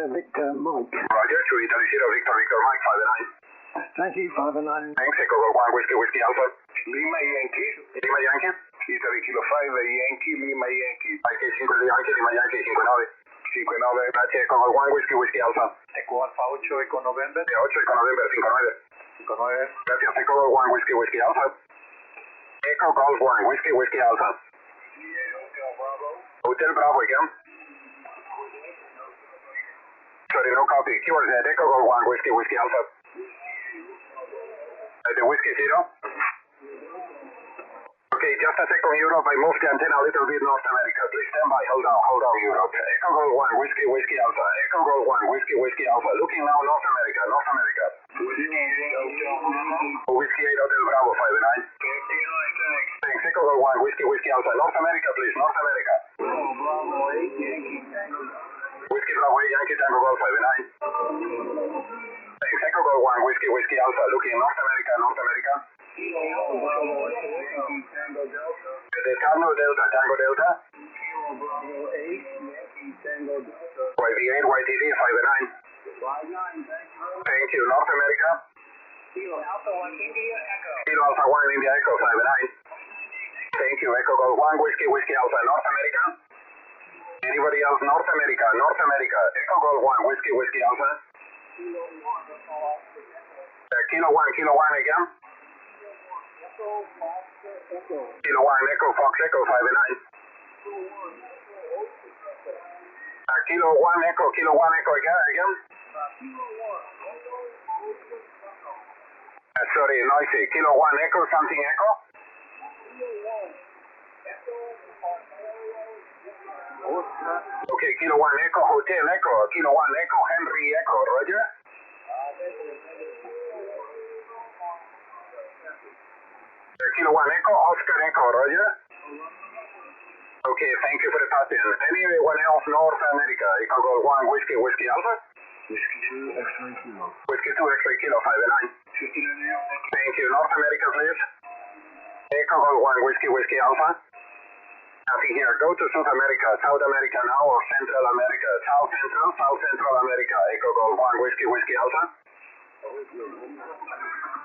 Victor Mike. Roger. 2 Italy 0 Victor Mike 5 and 9. Thank you, 5 and 9. Thanks. Echo Golf 1 Whiskey Alpha. Lima Yankee. Lima Yankee. Italy Kilo 5, Yankee, Lima Yankee. Mike 5 Yankee Lima Yankee 59. 59. Grazie. Echo Golf 1 Whiskey Alpha. Eco Alpha 8, Eco November. 8 Echo November 59. 59. Gracias. Echo Golf 1 Whiskey Alpha. Echo Golf 1 Whiskey Alpha. Hotel Bravo again. Sorry, no copy. Keyword Z. Echo Golf 1 Whiskey Alpha. The Whiskey 0. Okay, just a second, Europe. I moved the antenna a little bit North America. Please stand by. Hold on, Europe. Echo Golf 1 Whiskey Alpha. Echo Golf 1 Whiskey Alpha. Looking now North America. Whiskey 8 Hotel Bravo 5 and 9. Thanks. Echo Golf 1 Whiskey Alpha. North America, please. North America. Whiskey Bravo 8 Yankee Tango Golf 5 and 9. Thanks. Echo Golf 1 Whiskey Alpha. Looking North America. The Tango Delta. YV8 YTD 5 and 9. Thank you. North America. Kilo Alpha 1 India Echo 5 and 9. Thank you. Echo Golf 1 Whiskey Alpha. North America. Anybody else? North America. Echo Golf 1 Whiskey Alpha. Kilo 1 again. Kilo 1 Echo Fox Echo 5 and 9. Kilo 1 Echo again. Sorry, noisy. Kilo 1 Echo something Echo. Okay, Kilo 1 Echo Hotel Echo. Kilo 1 Echo Henry Echo. Roger. Kilo 1 Echo Oscar Echo. Roger. Okay, thank you for the pattern. Anyone else North America? Echo Golf 1 Whiskey Alpha. Whiskey 2 X-ray kilo. Whiskey 2 X-ray kilo 5 and 9. Thank you. North America, please. Echo Golf 1 Whiskey Alpha. Copy here. Go to South America, South America now, or Central America. South Central America. Echo Golf 1 Whiskey Alpha.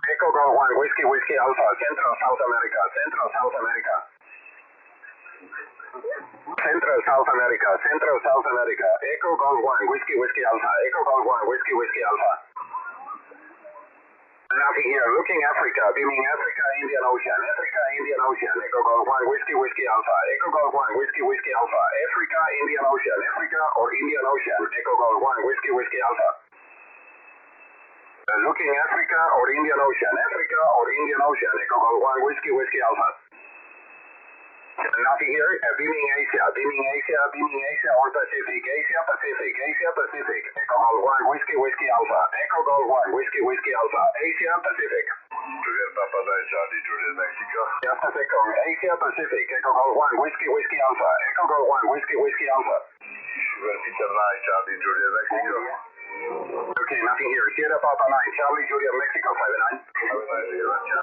Echo Golf 1 Whiskey Alpha. Central South America. Central South America. Central South America. Central South America. Echo Golf 1 Whiskey Alpha. Echo Golf 1 Whiskey Alpha. Nothing here. Looking Africa. Beaming Africa, Indian Ocean. Africa, Indian Ocean. Echo Golf 1 Whiskey Alpha. Echo Golf 1 Whiskey Alpha. Africa, Indian Ocean. Africa or Indian Ocean. Echo Golf 1 Whiskey Alpha. Looking Africa or Indian Ocean. Africa or Indian Ocean. Echo Golf 1 Whiskey Alpha. Nothing here. Beaming Asia or Pacific. Asia Pacific. Echo Golf 1 Whiskey Alpha. Echo Golf 1 Whiskey Alpha. Asia Pacific. Juliet Papa 9 Charlie, Juliet Mexico. Just a second. Asia Pacific. Echo Golf 1 Whiskey Alpha. Echo Golf 1 Whiskey Alpha. Juliet Peter 9 Charlie, Juliet Mexico. Okay, nothing here. Sierra Papa 9 Charlie, Juliet Mexico 5 and 9.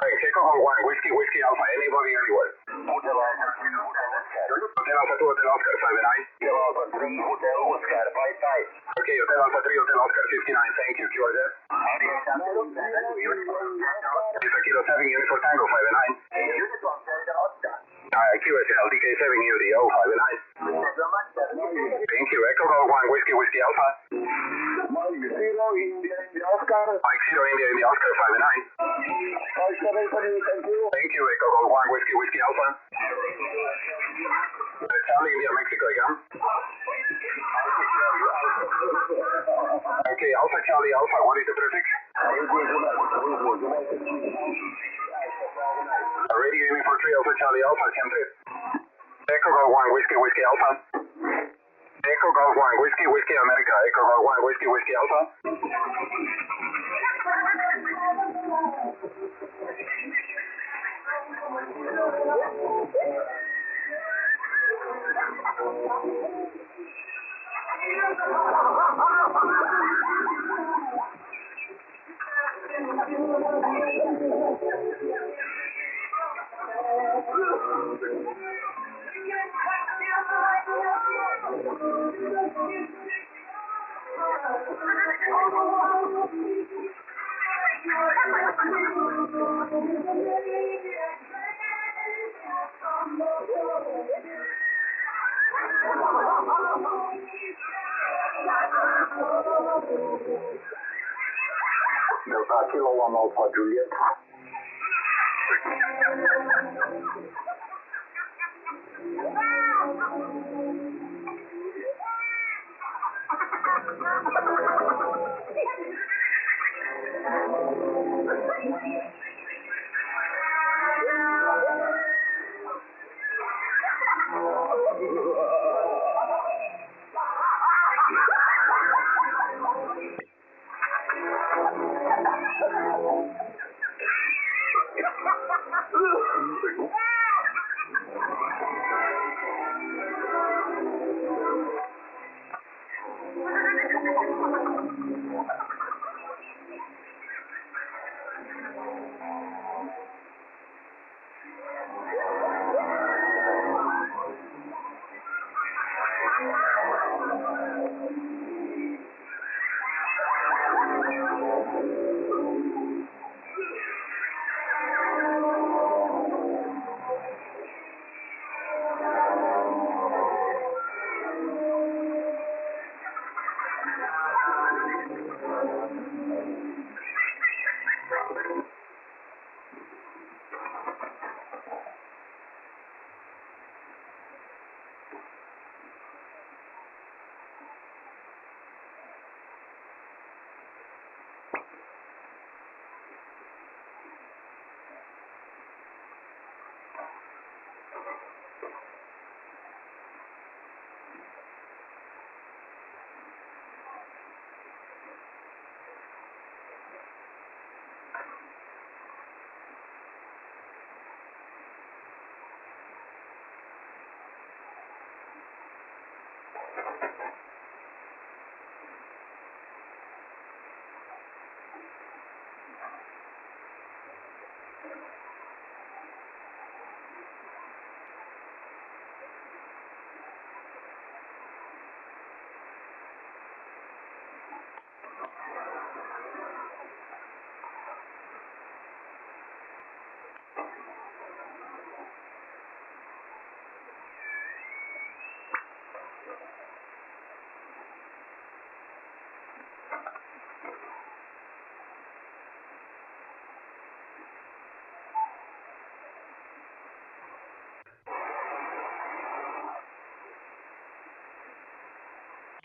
Thanks. Echo Golf 1 Whiskey Alpha. Anybody anywhere? Hotel Alpha 2 Hotel Oscar 5 and 9. Hotel Alpha 3 Hotel Oscar 5. Okay, Hotel Alpha 3 Hotel Oscar 59. Thank you. QRZ. It's a Kilo 7 unit for Tango 5 and 9. QSL DK7 UDO 5 and 9. Thank you. Echo Golf 1 Whiskey Alpha. Mike 0 India Oscar. Mike 0 India in the Oscar 5 and 9. Thank you. Echo Golf 1 Whiskey Alpha. Charlie India Mexico again. Okay, Alpha Charlie Alpha. What is the prefix? Radio unit for 3 Alpha Charlie Alpha. Center. Echo Golf 1 Whiskey Alpha. Echo Golf 1 Whiskey America. Echo Golf 1 Whiskey Alpha. Delta Kilo 1 Alpha Juliet.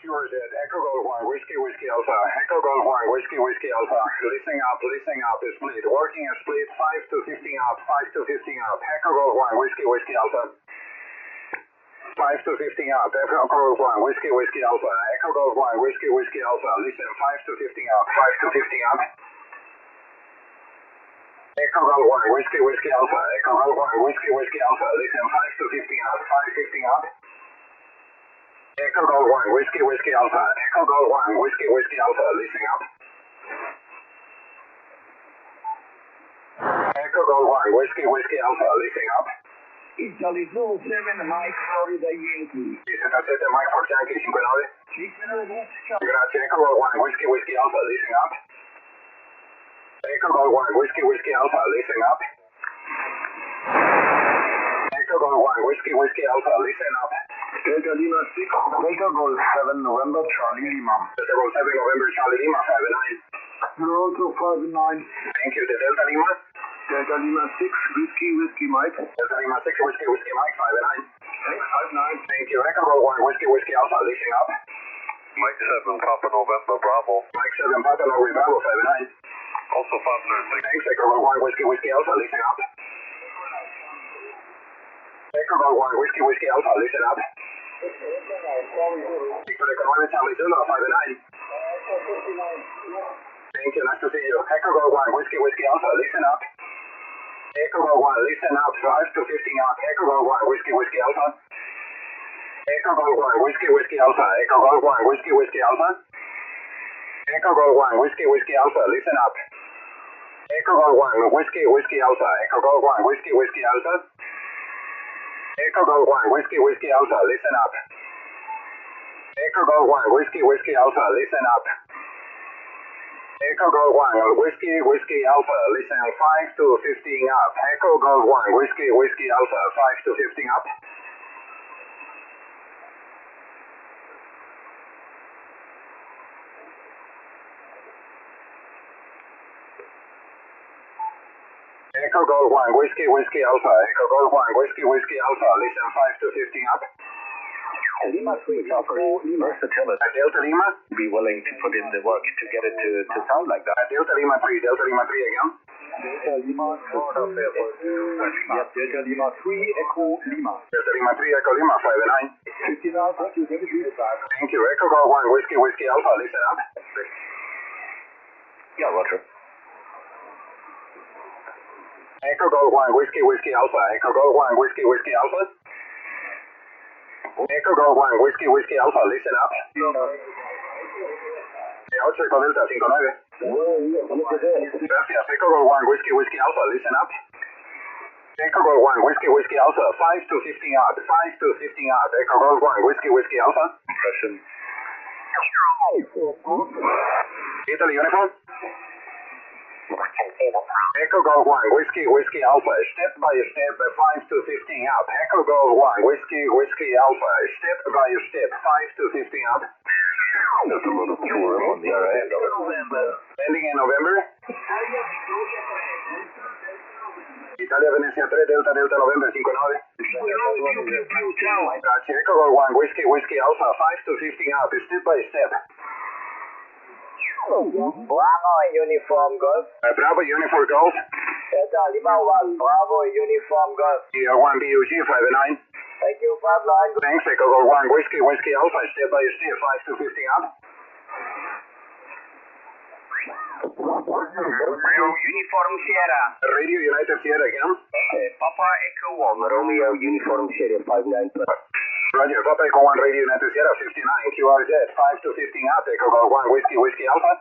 Sure, Echo Golf 1, Whiskey, Whiskey Alpha. Echo Golf 1, Whiskey, Whiskey Alpha. Listen up, split. Working a split, 5 to 15 up, 5 to 15 up. Echo Golf 1, Whiskey, Whiskey Alpha. 5 to 15 up, Echo Golf 1, Whiskey, Whiskey Alpha. Echo Golf 1, Whiskey, Whiskey Alpha. Listen, 5 to 15 up, 5 to 15 up. Echo Golf 1, Whiskey, Whiskey Alpha. Echo Golf 1, Whiskey, Whiskey Alpha. Listen, 5 to 15 up, 5 15 up. Echo Golf 1, Whiskey, Whiskey Alpha. Echo Golf 1, Whiskey, Whiskey Alpha. Listen up. Echo Golf 1, Whiskey, Whiskey Alpha. Listen up. Italy 07, Mike, Florida Yankee. 17 Mike for Yankee 59. Grazie. Echo Golf 1, Whiskey, Whiskey Alpha. Listen up. Echo Golf 1, Whiskey, Whiskey Alpha. Listen up. Echo Golf 1, Whiskey, Whiskey Alpha. Listen up. Delta Lima 6, Delta Golf 7, November, Charlie Lima. Delta Golf 7, November, Charlie Lima 59. Toronto 59. Thank you. The Delta Lima. Delta Lima 6, Whiskey, Whiskey Mike. Delta Lima 6, Whiskey, Whiskey Mike 59. Thanks, 59. Thank you. Echo Golf 1, Whiskey, Whiskey Alpha. Listen up. Mike 7, Papa November, Bravo. Mike 7, Papa November, Bravo 59. Also Papa 6. Thanks. Echo Golf 1, Whiskey, Whiskey Alpha. Listen up. Echo Golf 1, Whiskey, Whiskey Alpha. Listen up. Victor Economic Charlie Zulu 59. Thank you. Nice to see you. Echo Golf 1, Whiskey, Whiskey Alpha. Listen up. Echo Golf 1, listen up. 5 to 15 up. Echo Golf 1, Whiskey, Whiskey Alpha. Echo Golf 1, Whiskey, Whiskey Alpha. Echo Golf 1, Whiskey, Whiskey Alpha. Echo Golf 1, Whiskey, Whiskey Alpha. Listen up. Echo Golf 1, Whiskey, Whiskey Alpha. Echo Golf 1, Whiskey, Whiskey Alpha. Echo Golf 1, Whiskey, Whiskey Alpha. Listen up. Echo Golf 1, Whiskey, Whiskey Alpha. Listen up. Echo Golf 1, Whiskey, Whiskey Alpha. Listen, 5 to 15 up. Echo Golf 1, Whiskey, Whiskey Alpha. 5 to 15 up. Echo Golf 1, Whiskey, Whiskey Alpha. Echo Golf 1, Whiskey, Whiskey Alpha. Listen, 5 to 15 up. Lima 3, Lima. Delta Lima. Be willing to put in the work to get it to sound like that. Delta Lima 3, Delta Lima 3 again. Delta Lima 3. Yep, Delta Lima 3, Echo Lima. Delta Lima 3, Echo Lima 59. 59, thank you, Thank you. Echo Golf 1, Whiskey, Whiskey Alpha. Listen up. Yeah, Roger. Echo Golf 1, Whiskey, Whiskey Alpha. Echo Golf 1, Whiskey, Whiskey Alpha. Echo Golf 1, Whiskey, Whiskey Alpha. Listen up. 8 Echo Delta 59. Gracias. Echo Golf 1, Whiskey, Whiskey Alpha. Listen up. Echo Golf 1, Whiskey, Whiskey Alpha. 5 to 15 up. 5 to 15 up. Echo Golf 1, Whiskey, Whiskey Alpha. Impression. Italy uniform. Echo Golf 1, Whiskey, Whiskey Alpha. Step by step, 5 to 15 up. Echo Golf 1, Whiskey, Whiskey Alpha. Step by step, 5 to 15 up. There's a lot of tourism on the other end of it. Ending in November. Italia Venezia 3, Delta Delta November 59. Grazie. Echo Golf 1, Whiskey, Whiskey Alpha. 5 to 15 up, step by step. Bravo, Uniform Golf. Bravo, Uniform Golf. Delta Lima 1, Bravo, Uniform Golf. Year 1 BUG 59. Thank you, 59. Thanks, Echo Golf 1, Whiskey, Whiskey Alpha. Step by step, 5 to 15 up. Radio Uniform Sierra. Radio United Sierra again. Papa Echo 1, Romeo, Uniform Sierra 59. Roger, Papa Echo 1, Radio United Sierra 59. QRZ 5 to 15 up. Echo Golf 1, Whiskey, Whiskey Alpha.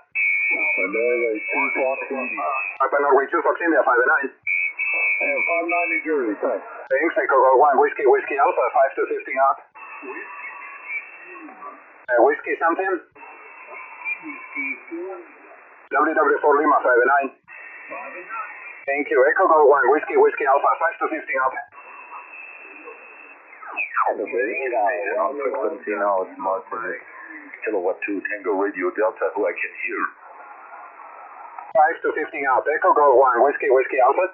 Papa Norway 2 Fox India 59. 59 New Jersey, thanks. Thanks, Echo Golf 1, Whiskey, Whiskey Alpha. 5 to 15 up. Whiskey something? WW4 Lima 59. Thank you. Echo Golf 1, Whiskey, Whiskey Alpha. 5 to 15 up. Frequency now is Martin. Kilowatt 2 Tango Radio Delta, who I can hear. 5 to 15 up. Echo Golf 1, Whiskey, Whiskey Alpha.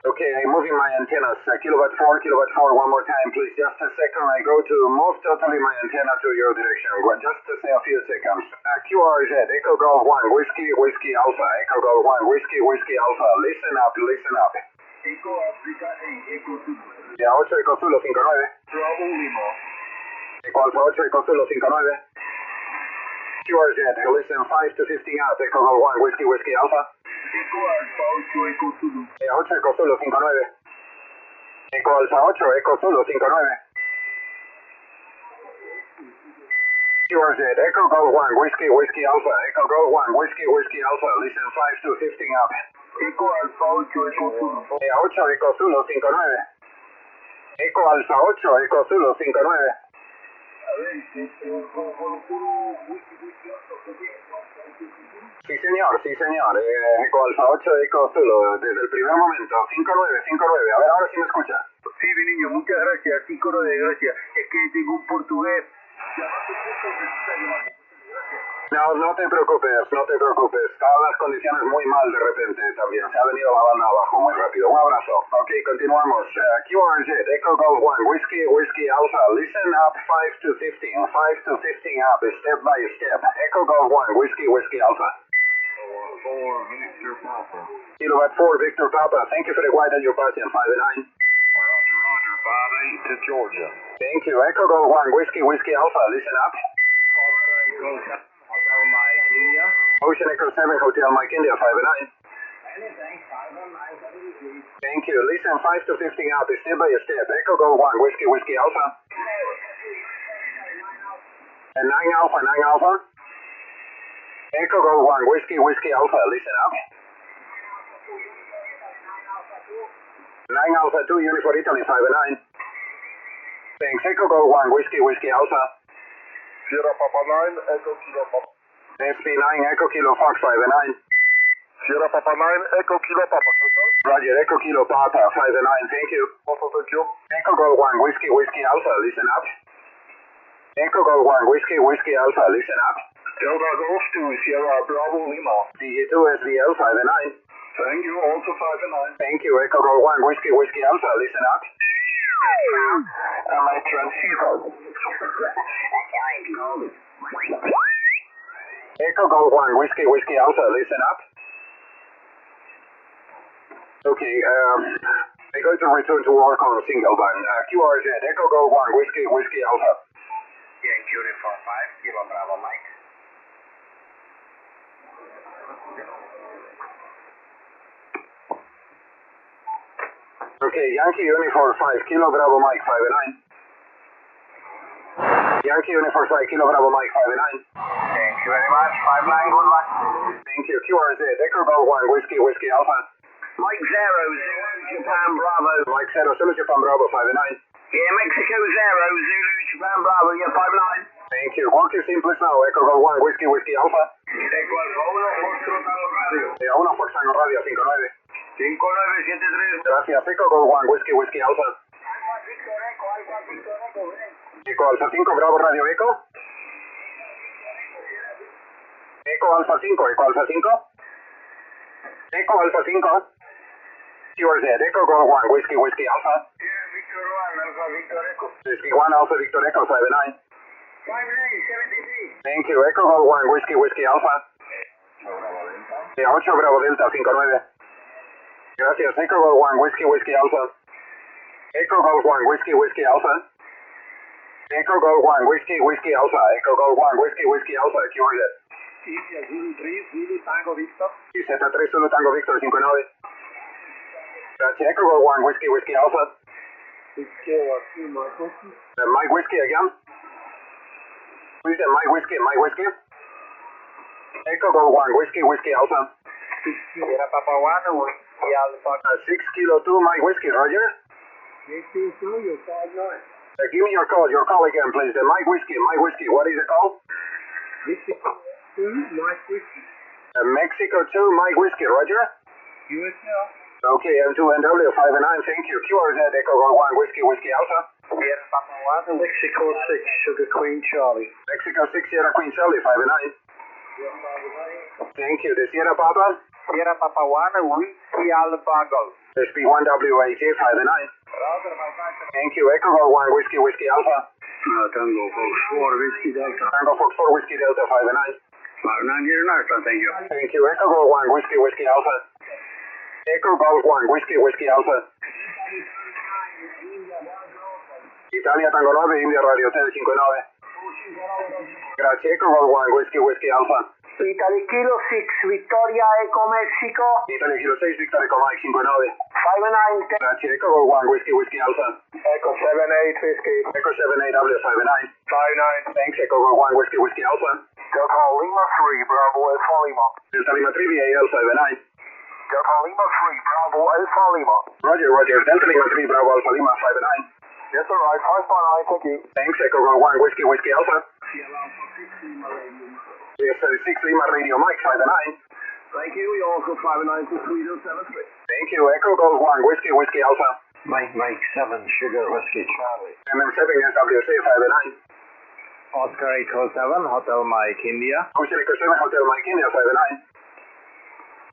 Okay, I'm moving my antennas. Kilowatt 4, one more time, please. Just a second. I go to move totally my antenna to your direction. Just to say a few seconds. QRZ, Echo Golf 1, Whiskey Alpha, Echo Golf 1, Whiskey Alpha. Listen up. Eco África en Eco Zulu. Ya, 8 Eco Zulu 59. Bravo Lima. Eco Alpha 8 Eco Zulu 59. QRZ, listen 5 to 15 up, Echo Golf 1, Whiskey Alpha. Eco Alfa 8 Eco Zulu. 8 Eco Zulu 59. Eco Alfa 8 Eco Zulu 59. QRZ, Echo Golf 1, Whiskey Alpha, Echo Golf 1, Whiskey Alpha, listen 5 to 15 up. Eco Alfa 8 Eco Zulu. 8 Eco Zulu 59. Eco Alfa 8 Eco Zulu 59. Sí señor, Eco Alfa 8 Eco Zulu, desde el primer momento, 59. A ver, ahora sí me escucha. Sí, mi niño, muchas gracias. 59, gracias. Es que tengo un portugués. No te preocupes. Estaban las condiciones muy mal de repente también. Se ha venido la banda abajo muy rápido. Un abrazo. Ok, continuamos. QRZ, Echo Golf 1, Whiskey Alpha. Listen up 5 to 15. 5 to 15 up, step by step. Echo Golf 1, Whiskey Alpha. 4 Victor Papa. Kilowatt 4, Victor Papa. Thank you for the quiet and your patient 5 and 9. Roger, 5-8 to Georgia. Thank you. Echo Golf 1, Whiskey Alpha. Listen up. Hotel Mike India. Ocean Echo 7, Hotel Mike India 5 and 9. Thank you. Listen 5 to 15 up, step by step. Echo Golf 1, Whiskey Alpha. And 9 Alpha. Echo Golf 1, Whiskey Alpha. Listen up. 9 Alpha 2, Uniform Italy 5 and 9. Thanks. Echo Golf 1, Whiskey Alpha. Sierra Papa 9, Echo Kilo Papa. SP9, Echo Kilo Fox 5 and 9. Sierra Papa 9, Echo Kilo Papa. Roger, Echo Kilo Papa 5 and 9. Thank you. Also, thank you. Echo Golf 1, Whiskey Alpha. Listen up. Echo Golf 1, Whiskey Alpha. Listen up. Delta Golf 2, Sierra Bravo Lima. DG2 SVL 5 and 9. Thank you, also 5 and 9. Thank you. Echo Golf 1, Whiskey Alpha. Listen up. My transceiver. Echo Golf 1, Whiskey Alpha. Listen up. Okay, I'm going to return to work on a single band. QRZ, Echo Golf 1, Whiskey Alpha. Yankee Uniform 5, Kilo Bravo Mike. Okay, Yankee Uniform 5, Kilo Bravo Mike 5 and 9. Yankee Uniform 5, Kilo Bravo Mike 5 and 9. Thank you very much. 5-9, good luck. Thank you. QRZ, Echo Golf 1, Whiskey Alpha. Mike 0, Japan Bravo. Mike 0, Zulu Japan Bravo 5 and 9. Yeah, Mexico 0, Zulu Japan Bravo, yeah, 5-9. Thank you. Walk your scene, please now. Echo Golf 1, Whiskey Alpha. Eco Alfa 1, Foxtrot Tango Radio. 1 Fox Tango Radio 59. 5973. Gracias. Echo Golf 1, Whiskey Alpha. Eco Alfa 5, Bravo Radio Echo. Eco Alfa 5. Eco Alfa 5. QRZ, Echo Golf 1, Whiskey Alpha. Victor 1, Alpha Victor Echo. Whiskey 1, Alpha Victor Echo 5 and 9. 5973. Thank you. Echo Golf 1, Whiskey Alpha. 8 Bravo Delta 59. Gracias. Echo Golf 1, Whiskey Alpha. Echo Golf 1, Whiskey Alpha. Echo Golf 1, Whiskey Alpha. Echo Golf 1, Whiskey Alpha. QRZ. India Zulu 3, Zulu Tango Victor. Y Z3 Zulu Tango Victor 59. Gracias. Echo Golf 1, Whiskey Alpha. Mike Whiskey again. Please, Mike Whiskey. Echo Golf 1, Whiskey Alpha. Sierra Papa 1, Whiskey Alpha. 6 Kilo 2, Mike Whiskey, Roger. Give me your call again, please. The Mike Whiskey, what is the call? Mexico 2, Mike Whiskey. Mexico 2, Mike Whiskey, Roger. USA. Okay, M2NW 5 and 9, thank you. QRZ, Echo Golf 1, Whiskey Alpha. Sierra Papa 1, Mexico 6, Sugar Queen Charlie. Mexico 6, Sierra Queen Charlie 5 and 9. Thank you. The Sierra Papa? Sierra Papa 1, Whiskey Alpha Golf. SB1WA 5-9. Thank you, Echo Golf 1 Whiskey Whiskey Alpha. Tango Fox 4 Whiskey Delta. Tango Fox 4 Whiskey Delta 5-9. 5-9 here in Iceland, thank you. Thank you, Echo Golf 1 Whiskey Whiskey Alpha. Echo Golf 1 Whiskey Whiskey Alpha. Italia Tango 9, India Radio Hotel 59. Grazie, Echo Golf 1 Whiskey Whiskey Alpha. Italy Kilo 6, Victoria Eco Mexico. Italia Kilo 6, Victor Echo Mike 59. 5-9. Grazie, Echo Golf 1 Whiskey Whiskey Alpha. Echo 78 Whiskey. Echo 78W 5-9. 5-9. Thanks, Echo Golf 1 Whiskey Whiskey Alpha. Delta Lima 3, Bravo Alpha Lima. Delta Lima 3 VAL 5-9. Delta Lima 3, Bravo Alpha Lima. Roger, Roger. Delta Lima 3 Bravo Alpha Lima 5-9. Yes, sir, right, 5-9, thank you. Thanks, Echo Golf 1 Whiskey Whiskey Alpha. Yes, 6 Lima Radio Mike 5-9. Thank you, you also 5-9 to Sweden 7-3. Thank you, Echo Golf 1 Whiskey Whiskey Alpha. Mike 7 Sugar Whiskey Charlie. MM7 SWC 5-9. Oscar Echo 7 Hotel Mike India. Oscar Echo 7 Hotel Mike India 5-9.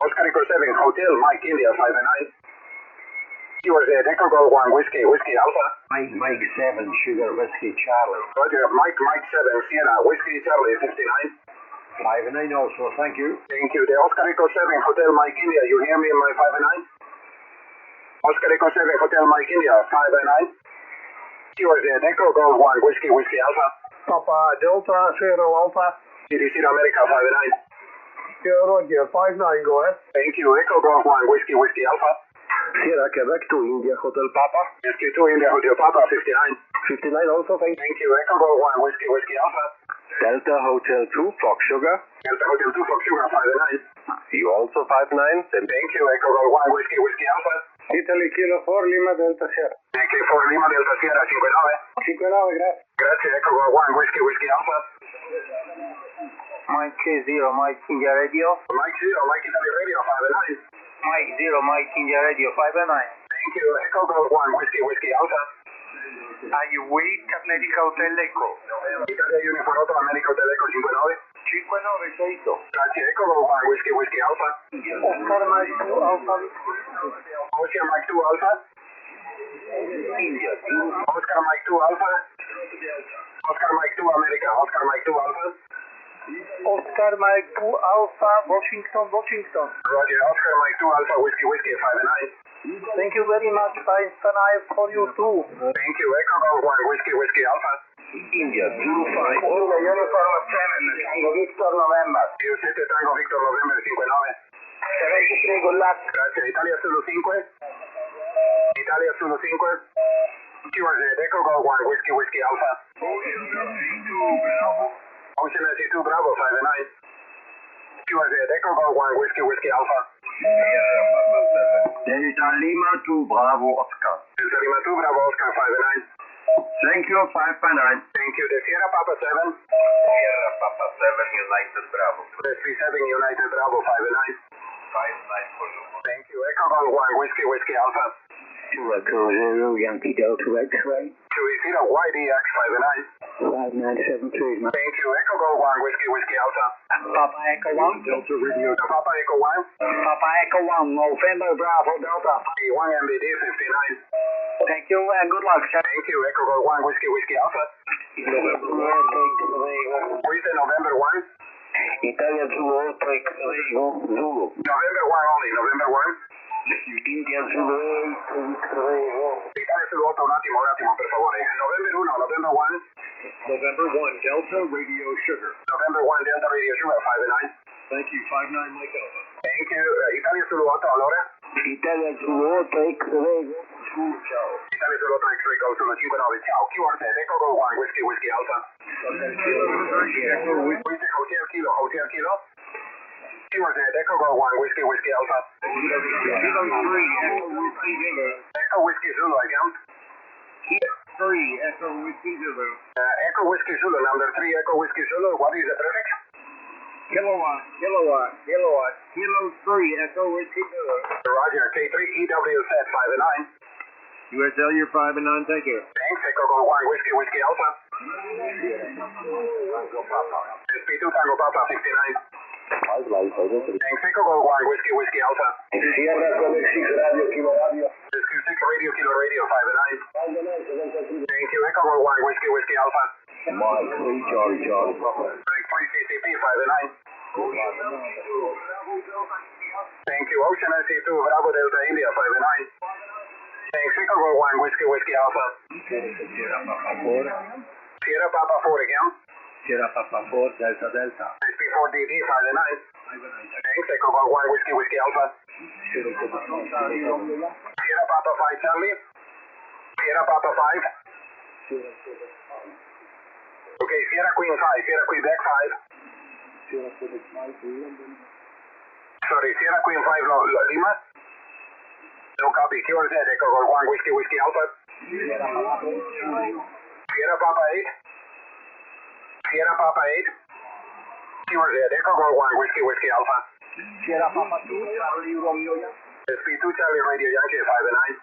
Oscar Echo 7 Hotel Mike India 5-9. Yours at Echo Golf 1 Whiskey Whiskey Alpha. Mike 7 Sugar Whiskey Charlie. Roger, Mike 7 Sierra Whiskey Charlie 59. 5-9 also, thank you. Thank you. The Oscar Echo 7 Hotel Mike India, you hear me in my 5-9? Oscar Echo 7 Hotel Mike India 5-9. Yours at Echo Golf 1 Whiskey Whiskey Alpha. Papa Delta Zero Alpha. CDC America 5-9. Yeah, Roger, 5-9, go ahead. Thank you, Echo Golf 1 Whiskey Whiskey Alpha. Sierra Quebec to India Hotel Papa. SQ2 India Hotel Papa 59. 59 also, thank you. Thank you, Echo Golf 1 Whiskey Whiskey Alpha. Delta Hotel 2 Fox Sugar. Delta Hotel 2 Fox Sugar 5-9. You also 5-9. Thank you, Echo Golf 1 Whiskey Whiskey Alpha. Italy Kilo 4 Lima Delta Sierra. Echo 4 Lima Delta Sierra 59. 59, gracias. Grazie, Echo Golf 1 Whiskey Whiskey Alpha. Mike 0, Mike India Radio. Mike 0, Mike Italy Radio 5-9. Mike 0, Mike India Radio 5-9. Thank you, Echo Golf 1 Whiskey Whiskey Alpha. Wait, Atletica Hotel Echo. Italia Uniform Auto America Hotel Echo 59. 59, Grazie, Echo Golf 1 Whiskey Whiskey Alpha. Oscar Mike 2 Alpha. Oscar Mike 2 Alpha. Oscar Mike 2 Alpha. Oscar Mike 2 America. Oscar Mike 2 Alpha. Oscar Mike 2 Alpha, Washington. Roger, Oscar Mike 2 Alpha Whiskey Whiskey 5-9. Thank you very much, Bye for you too. Thank you, Echo Golf 1 Whiskey Whiskey Alpha. India 2-5. Uniform 7, Tango Victor November. You set Tango Victor November 59. 73, good luck. Grazie, Italia Zulu 5. Italia Zulu 5. Yours at Echo Golf 1 Whiskey Whiskey Alpha. Ocean SE2 Bravo 5-9. Yours at Echo Golf 1 Whiskey Whiskey Alpha. Delta Lima 2 Bravo Oscar. Delta Lima 2 Bravo Oscar 5-9. Thank you, 5-9. Thank you, the Sierra Papa 7. Sierra Papa 7 United Bravo. The 37 United Bravo 5-9. 5-9 for you. Thank you, Echo Golf 1 Whiskey Whiskey Alpha. 2 Echo 0 Yankee Delta X-Ray. 2 YDX 5-9. 5973. Thank you, Echo Golf 1 Whiskey Whiskey Alpha. Papa Echo 1. Delta Radio. Papa Echo 1. Papa Echo 1, November Bravo Delta. 1 MBD 59. Thank you and good luck, sir. Thank you, Echo Golf 1 Whiskey Whiskey Alpha. Who is the November 1? Italia Zulu Take Zulu. November 1 only, November 1. India Zulu Italia Zulu Auto un attimo, per favore. November 1, November 1. November 1 Delta Radio Sugar. November 1 Delta Radio Sugar 5-9. Thank you, 5-9 Mike Alpha. Thank you, Italia Zulu Auto allora. Italia Zulu Take Ciao. Italia Zulu Auto X-Ray Golf 159, ciao. Keyword set, Echo Golf 1 Whiskey Whiskey Alpha. Hotel Kilo. Keyword set, Echo Golf 1 Whiskey Whiskey Alpha. Echo Whiskey Zulu again. 3 Echo Whiskey Zulu. Echo Whiskey Zulu, number 3 Echo Whiskey Zulu. What is the prefix? Kilowatt. Kilo 3 Echo Whiskey Zulu. Roger, K3 EWZ 5-9. USL, you're 5-9, thank you. Thanks, Echo Golf 1 Whiskey Whiskey Alpha. SP2 Tango Papa 59. Thanks, Echo Golf 1, Whiskey, Whiskey Alpha. Sierra Quebec 6 Radio, Kilo Radio. Rescue 6 Radio, Kilo Radio, 5 and 9. Thank you, Echo Golf 1, Whiskey, Whiskey Alpha. Mike 3, Charlie, Charlie. Break 3 CCP, 5 and 9. Thank you, Ocean SC2, Bravo Delta India, 5 and 9. Thanks, Echo Golf 1, Whiskey, Whiskey Alpha. Sierra Papa 4 again. Sierra Papa 4, Delta Delta. SP4 DD, 5 and 9. Thanks, Echo Golf 1, Whiskey, Whiskey Alpha. Sierra Papa 5, Charlie. Sierra Papa 5. Okay, Sierra Queen 5, Sierra Quebec 5. Sorry, Sierra Queen 5, Lima. No copy, QRZ, Echo Golf 1, Whiskey, Whiskey Alpha. Sierra Papa 8. Sierra Papa 8. QRZ, Echo Golf 1, Whiskey, Whiskey Alpha. Sierra Papa 2, Charlie, Romeo. SP2 Charlie Radio Yankee 5 and 9.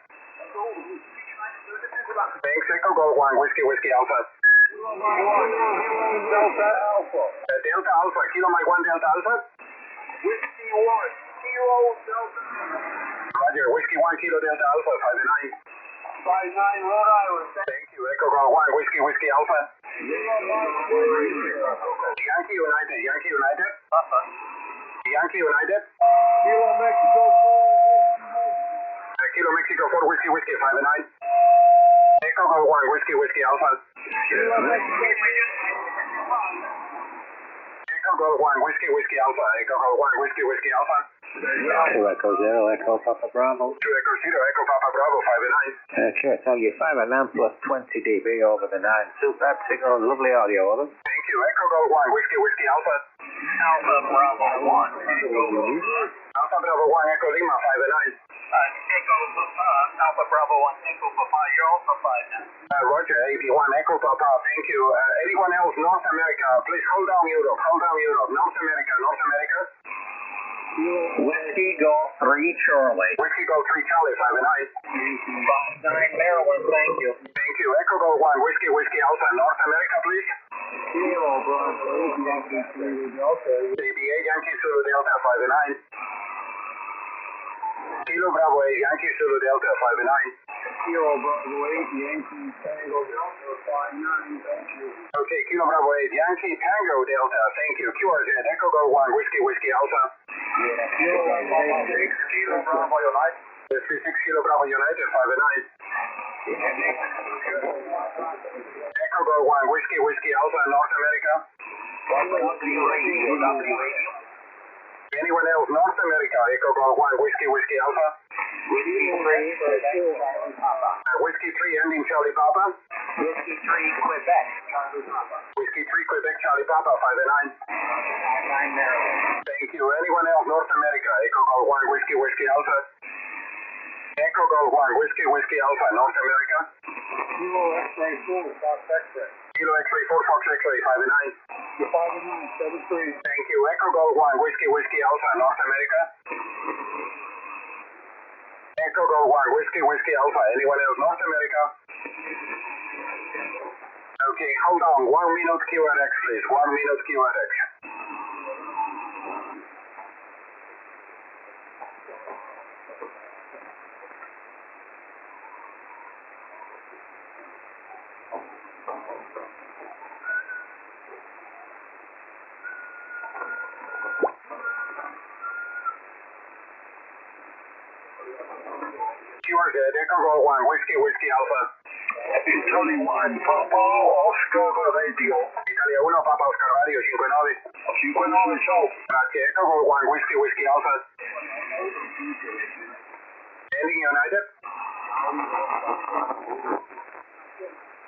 Thanks, Echo Golf 1, Whiskey, Whiskey Alpha. Delta Alpha. Delta Alpha, Kilo Mike 1 Delta Alpha. Whiskey 1, Kilo Delta. Roger, Whiskey 1 Kilo Delta Alpha 5 and 9. 59 Rhode Island. Thank you, Echo Golf 1, Whiskey, Whiskey Alpha. Yankee United, Yankee United. Yankee United. Kilo Mexico 4. Kilo Mexico 4, Whiskey, Whiskey 5 and 9. Echo Golf 1, Whiskey, Whiskey Alpha. Kilo Mexico 5. Echo Golf 1, Whiskey, Whiskey Alpha. Echo Golf 1, Whiskey, Whiskey Alpha. 2 Echo 0, Echo Papa Bravo. 2 Echo Zero, Echo Papa Bravo 5 and 9. Sure, tell you 5 and 9 plus 20 dB over the 9. Superb signal, lovely audio, over. Thank you, Echo Golf 1, Whiskey, Whiskey Alpha. Alpha Bravo 1, Echo. Alpha Bravo 1, Echo Lima 5 and 9. Echo Papa, Alpha Bravo 1, Echo Papa, you're also 5 now. Roger, AB1, Echo Papa, thank you. Anyone else, North America, please hold down Europe, North America, North America. Whiskey Golf 3 Charlie. Whiskey Golf 3 Charlie, 5 and 9. 59 Maryland, thank you. Thank you, Echo Golf 1, Whiskey, Whiskey Alpha, North America, please. Kilo Bravo 8, Yankee Zulu Delta. AB8, Yankee Zulu Delta, 5 and 9. Kilo Bravo 8, Yankee Zulu Delta, 5 and 9. Kilo Bravo 8, Yankee Tango Delta 59, thank you. Okay, Kilo Bravo 8, Yankee Tango Delta, thank you. QRZ, Echo Golf 1, Whiskey, Whiskey Alpha. Kilo Bravo 6, Kilo Bravo United. SP6 Kilo Bravo United, 5 and 9. Echo Golf 1, Whiskey, Whiskey Alpha, North America. Anyone else, North America, Echo Golf 1, Whiskey, Whiskey Alpha. Whiskey 3, ending Charlie Papa. Whiskey 3 Quebec, Charlie Papa. Whiskey 3, Quebec, Charlie Papa, 5 and 9. 59 Maryland. Thank you. Anyone else, North America, Echo Golf 1, Whiskey, Whiskey Alpha. Echo Golf 1, Whiskey, Whiskey Alpha, North America. Kilo X-ray 4, Fox X-ray. Kilo X-ray 4, Fox X-ray, 5 and 9. You're 5 and 9, 7-3. Thank you. Echo Golf 1, Whiskey, Whiskey Alpha, North America. Echo Golf 1, Whiskey, Whiskey Alpha. Anyone else, North America? Okay, hold on. 1 minute QRX, please. 1 minute QRX. QRZ, Echo Golf 1, Whiskey, Whiskey Alpha. Italy 1, Papa, Oscar Radio. Italia 1, Papa Oscar Radio, 59. 59, show. Grazie, Echo Golf 1, Whiskey, Whiskey Alpha. Ending United?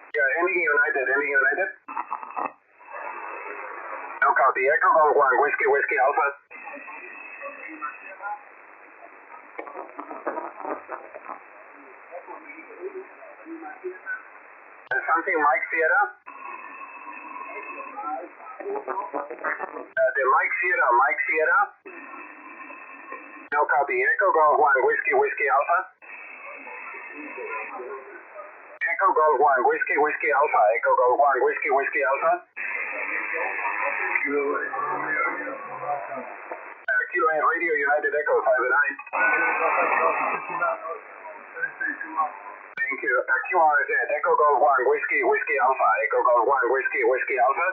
Yeah, ending United, ending United. No copy, Echo Golf 1, Whiskey, Whiskey Alpha. Something Mike Sierra? The Mike Sierra? No copy, Echo Golf 1, Whiskey, Whiskey Alpha. Echo Golf 1, Whiskey, Whiskey Alpha. Echo Golf 1, Whiskey, Whiskey Alpha. Kilo 8 Radio United Echo 5-9. Thank you. QRZ Echo Golf 1 Whiskey Whiskey Alpha. Echo Golf 1 Whiskey Whiskey Alpha.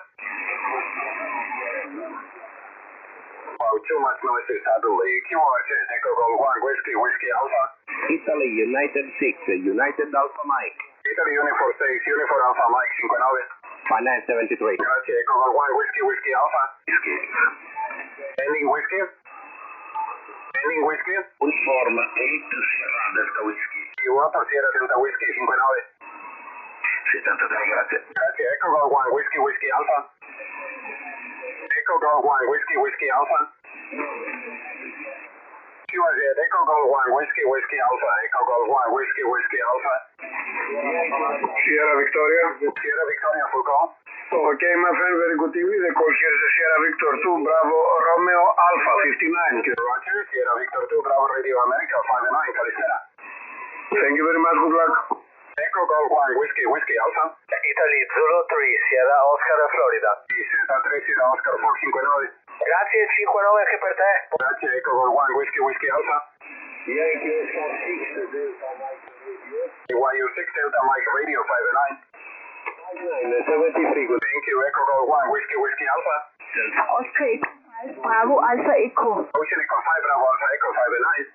Wow, too much noise suddenly. QRZ Echo Golf 1 Whiskey Whiskey Alpha. Italy United 6, United Alpha Mike. Italy Unifor 6, Unifor Alpha Mike 59. 5973. Grazie, Echo Golf 1 Whiskey Whiskey Alpha. Ending Whiskey. Ending Whiskey. Uniform 8 Sierra Delta Whiskey. Europa Sierra Delta Whiskey 59. 73, grazie. Grazie, Echo Golf 1 Whiskey Whiskey Alpha. Echo Golf 1 Whiskey Whiskey Alpha. QRZ Echo Golf 1 Whiskey Whiskey Alpha. Echo Golf 1 Whiskey Whiskey Alpha. Sierra Victoria. Sierra Victoria full call. Okay, my friend, very good evening. The call here is Sierra Victor 2, Bravo Romeo Alpha 59. Roger, Sierra Victor 2, Bravo Radio America 5-9, California. Thank you very much. Good luck. Echo Golf 1 Whiskey Whiskey Alpha. Italy Zulu 3, Sierra Oscar Florida. Sierra 3, Sierra Oscar Fox 59. Grazie 59 anche per te. Grazie, Echo Golf 1 Whiskey Whiskey Alpha. YU 6 Delta Mike Radio 5-9. 73. Thank you, Echo Golf 1 Whiskey Whiskey Alpha. Oscar Echo 5, Bravo Alpha Echo. Ocean Echo 5 Bravo Alpha Echo 5-9.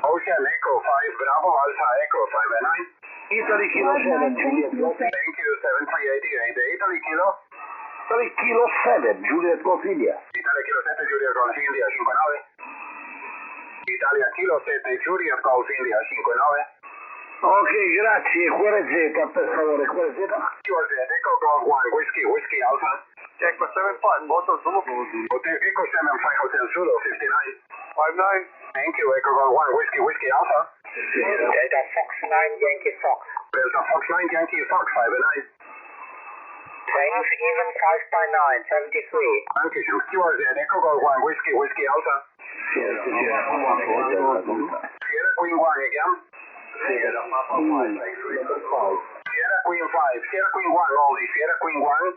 Ocean Echo 5 Bravo Alpha Echo 5-9. Italy Kilo 7, Juliet Golf. Thank you, 7388. Italy Kilo. Italy Kilo 7, Juliet Golf India. Italia Kilo 7 Juliet Golf India 59. Italia Kilo 7 Juliet Golf India 59. Ok, grazie. Cuore Z, per favore, cuore Z. QRZ Echo Golf 1 Whiskey Whiskey Alpha. Echo 75 Hotel Zulu. Hotel Echo 75 Hotel Zulu 59. 59. Thank you, Echo Golf 1 Whiskey Whiskey Alpha. Delta Fox 9 Yankee Fox. Delta Fox 9 Yankee Fox 5-9. Trains even 5 by 9, 73. Dankeschön. QRZ Echo Golf 1 Whiskey Whiskey Alpha. Sierra Queen 1 again. Sierra Queen 5. Sierra Queen 1 only. Sierra Queen 1.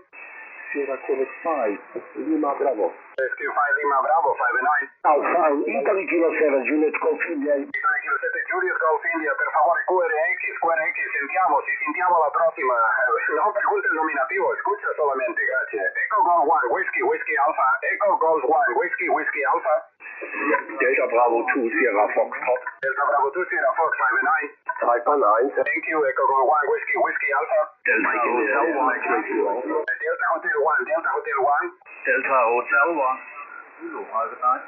Sierra Quebec 5, Lima Bravo. Rescue 5 Lima Bravo 5-9. Alfa, Italy Kilo 7, Juliet Golf India. Italia Kilo 7 Juliet Golf India, per favore QRX, sentiamo la prossima. No pregunte il nominativo, escucha solamente, grazie. Echo Golf 1 Whiskey Whiskey Alpha. Echo Golf 1 Whiskey Whiskey Alpha. Delta Bravo 2, Sierra Fox Top. Delta Bravo 2 Sierra Fox 5-9. Type 9. Thank you, Echo Golf 1 Whiskey Whiskey Alpha. Delta Hotel 1. Delta Hotel 1, Delta Hotel 1. Delta Hotel 1. Zulu, 5-9.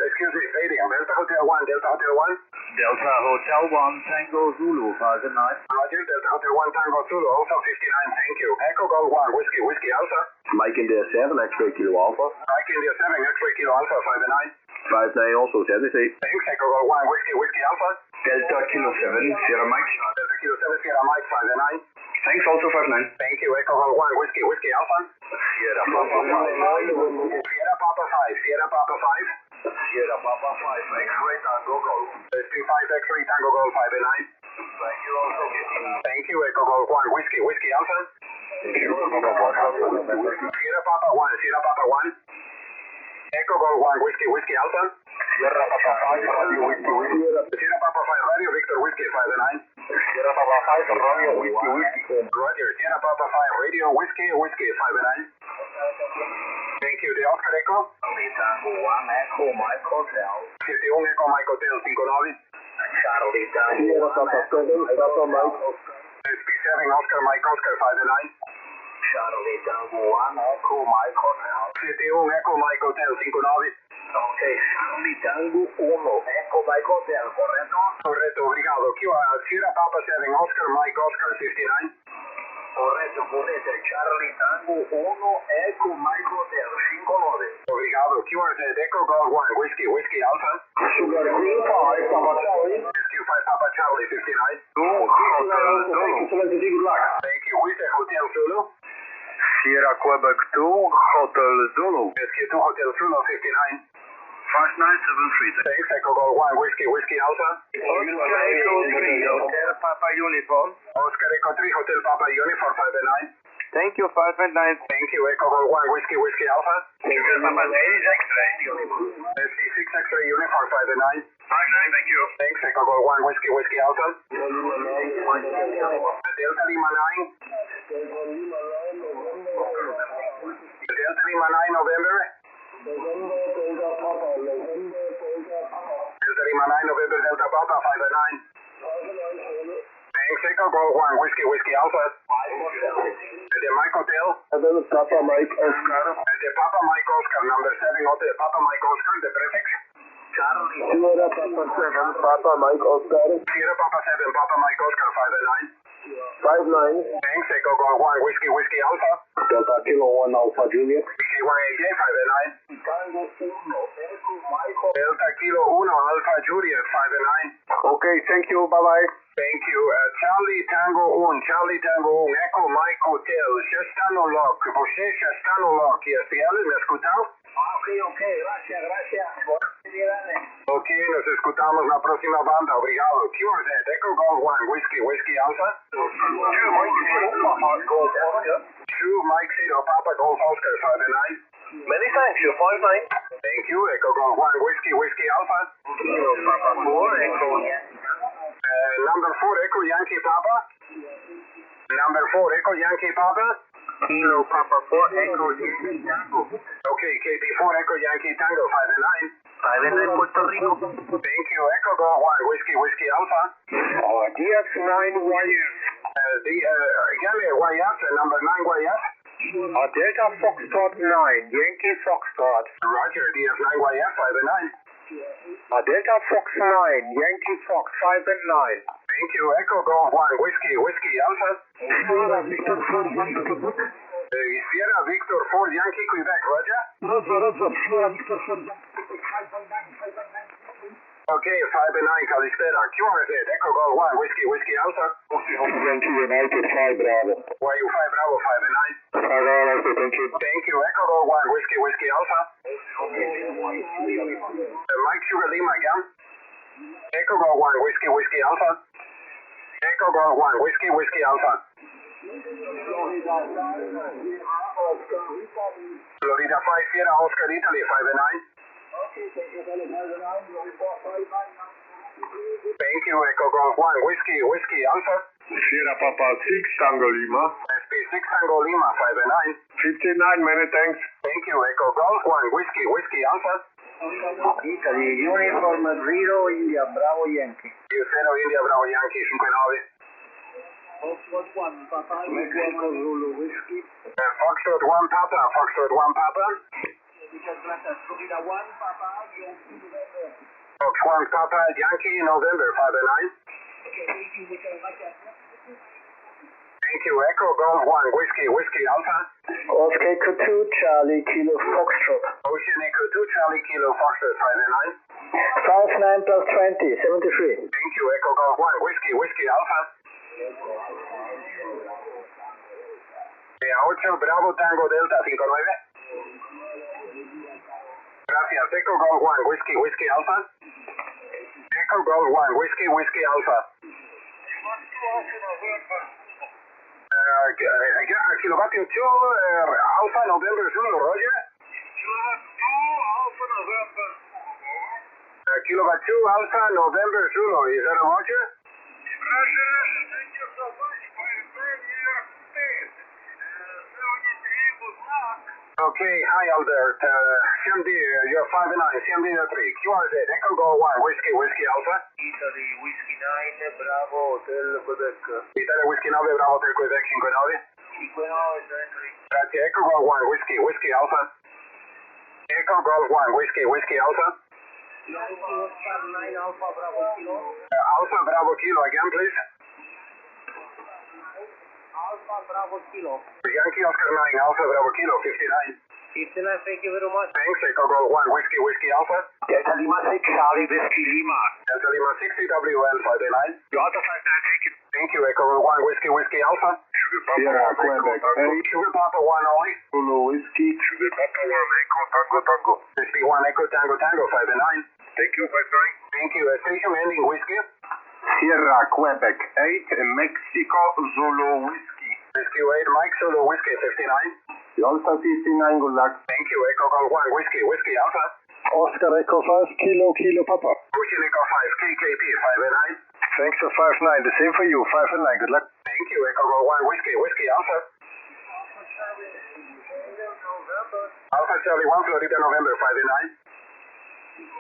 Excuse me, fading. Delta Hotel 1, Delta Hotel 1. Delta Hotel 1, Tango Zulu, 5-9. Roger, Delta Hotel 1 Tango Zulu, also 59, thank you. Echo Golf 1 Whiskey Whiskey Alpha. Mike India 7, X-Ray Kilo Alpha. Mike India 7, X-Ray Kilo Alpha 5-9. 5-9 also 73. Thanks, Echo Golf 1 Whiskey Whiskey Alpha. Delta Kilo 7, Sierra Mike. Delta Kilo 7 Sierra Mike 5-9. Thanks also 5-9. Thank you, Echo Golf 1 Whiskey Whiskey Alpha. Sierra Papa 5. Sierra Papa 5, Sierra Papa 5. Sierra Papa 5, X-Ray Tango Golf. Rescue 5 X-Ray Tango Golf 5-9. Thank you also. Thank you, Echo Golf 1 Whiskey Whiskey Alpha. Sierra Papa 1, Sierra Papa 1. Echo Golf 1 Whiskey Whiskey Alpha. Sierra Papa 5, Radio Whiskey Whiskey. Sierra Papa 5 Radio Victor Whiskey 5-9. Sierra Papa 5, Radio Whiskey Whiskey. Roger, Sierra Papa 5 Radio Whiskey Whiskey 5-9. Thank you, the Oscar Echo. Tango 1, Echo Mike Hotel. 71 Echo Mike Hotel 59. Charlie Tango. Sierra Papa 7, Papa Mike. SP7 Oscar Mike Oscar 5-9. Charlie Tango 1, Echo Mike Hotel. 71 Echo Mike Hotel 59. Ok, Charlie Tango 1, Echo Mike Hotel, corretto? Corretto, obrigado. Sierra Papa 7 Oscar Mike Oscar 59. Corretto, Charlie Tango 1, Echo Mike Hotel 59. Obrigado. QRZ Echo Golf 1 Whiskey Whiskey Alpha. Sugar Queen 5, Papa Charlie. Rescue 5 Papa Charlie 59. Hotel Zulu. Good luck. Thank you. Whiskey Hotel Zulu. Sierra Quebec 2, Hotel Zulu. Rescue 2 Hotel Zulu 59. 5973. Thanks, Echo Golf 1 Whiskey Whiskey Alpha. Oscar Echo 3, Hotel Papa Uniform. Oscar Echo 3 Hotel Papa Uniform 5-9. Thank you, 5 and 9. Thank you, Echo Golf 1, Whiskey, Whiskey Alpha. Sugar Papa 6 X-ray. ST6 X-ray uniform 5 and 9. 5-9, thank you. Thanks, Echo Golf 1, Whiskey, Whiskey Alpha. Delta Lima 9. Delta Lima 9, November. Delta Lima 9, November, Delta Papa 5 and 9. Thanks, Echo Golf 1, Whiskey, Whiskey Alpha. At the Mike Hotel. Papa Mike Oscar. At the Papa Mike Oscar, number 7 Hotel, Papa Mike Oscar, the prefix. Sierra Papa 7, Papa Mike Oscar. Sierra Papa 7, Papa Mike Oscar 5 and 9. 5-9. Thanks, Echo Golf 1, Whiskey, Whiskey Alpha. Delta Kilo 1 Alpha Juliet. EG1WWA 5 and 9. Delta Kilo 1 Alpha Juliet 5 and 9. Okay, thank you, bye-bye. Thank you. Charlie Tango 1, Charlie Tango 1, Echo Mike Hotel. Já está no lock. Você já está no lock. STL, me escutou? Ok, gracias. Ok, nos escutamos na próxima banda. Obrigado. QRZ, Echo Golf 1, Whiskey, Whiskey Alpha. 2 Mike Zero, Papa Golf Oscar 5 and 9. Many thanks, you 5-9. Thank you. Echo Golf 1, Whiskey, Whiskey Alpha. Papa 4, Echo. Number 4, Echo Yankee Papa. Number 4, Echo Yankee Papa. Kilo Papa 4, Echo Yankee Tango. Okay, KP4, Echo Yankee Tango 5 and 5 and 9, Puerto Rico. 9. Thank you. Echo Golf 1, Whiskey, Whiskey Alpha. DS9YF. Again, YF, number 9 YF. Delta Foxtrot 9, Yankee Foxtrot. Roger, DS9YF 5 and 9. Delta Fox 9, Yankee Fox 5 and 9. Thank you. Echo Golf 1, Whiskey, Whiskey Alpha. Sierra Victor 4, Yankee Quebec. Sierra Victor 4, Yankee Quebec, Roger. Sierra Victor 4, Okay, 5 and 9, Calispera. QRZ, Echo Golf 1, Whiskey, Whiskey Alpha. Yankee United 5 Bravo. YU 5 Bravo 5 and 9. Thank you. Thank you. Echo Golf 1, Whiskey, Whiskey Alpha. Mike Sugar Lima again. Echo Golf 1, Whiskey, Whiskey Alpha. Echo Golf 1, Whiskey, Whiskey Alpha. Florida 5 Sierra Oscar Italy 5 and 9. Thank you. Echo Golf 1, Whiskey, Whiskey Alpha. Sierra Papa 6 Tango Lima. SP6 Tango Lima 5 and 9. 59, many thanks. Thank you. Echo Golf 1, Whiskey, Whiskey Alpha. Italy, uniform 0, India, Bravo Yankee. 0 India Bravo Yankee 59. Foxtrot 1, Papa, Mexico Zulu Whiskey. Foxtrot 1 Papa, Foxtrot 1 Papa. Muchas gracias. Florida 1, Papa, Yankee November. Fox 1 Papa, Yankee November 5 and 9. Okay, thank you, muchas gracias. Thank you. Echo Golf 1, Whiskey, Whiskey Alpha. Oscar Echo 2 Charlie Kilo Foxtrot. Ocean Echo 2 Charlie Kilo Foxtrot 5 and 9. 5-9 plus 20, 73. Thank you. Echo Golf 1, Whiskey, Whiskey Alpha. 8 Bravo Tango Delta 59. Gracias. Echo Golf 1, Whiskey, Whiskey Alpha. Echo Golf 1, Whiskey, Whiskey Alpha. Kilowatt 2 Alpha November Zulu, Roger. Kilowatt 2 Alpha November Zulu, is that a Roger? Roger, thank you so much for your time, New York State. 73, good luck. Okay, hi Albert. CMD, you're 5 and 9, CMD 3. QRZ, Echo Golf 1, Whiskey, Whiskey Alpha. Italy, Whiskey 9, Bravo, Hotel Quebec. Italia Whiskey 9, Bravo Hotel Quebec 59. 59, Henry. Grazie, Echo Golf 1, Whiskey, Whiskey Alpha. Echo Golf 1, Whiskey, Whiskey Alpha. Oscar 9, Alpha, Bravo Kilo. Alpha Bravo Kilo again, please. Alpha, Bravo Kilo. Yankee Oscar 9, Alpha Bravo Kilo 59. 59, thank you very much. Thanks, Echo Golf 1, Whiskey, Whiskey Alpha. Delta Lima 6, Charlie Whiskey Lima. Delta Lima 60 WL 59. Delta 59, thank you. Thank you, Echo Golf 1, Whiskey, Whiskey Alpha. Sierra Quebec 8. Sugar Papa 1 only. Zulu Whiskey. Sugar Papa 1, Echo Tango Tango. SB1 Echo Tango Tango 5 and 9. Thank you, 5-9. Thank you. Station ending Whiskey. Sierra Quebec 8, Mexico Zulu Whiskey. Whiskey 8, Mike Zulu, Whiskey 59. Delta 59, good luck. Thank you, Echo Golf 1, Whiskey, Whiskey Alpha. Oscar Echo 5, Kilo, Kilo Papa. Ocean Echo 5, KKP 5 and 9. Thanks for 5-9, the same for you, 5 and 9, good luck. Thank you, Echo Golf 1, Whiskey, Whiskey Alpha. Alpha Charlie 1, Florida, November 5 and 9.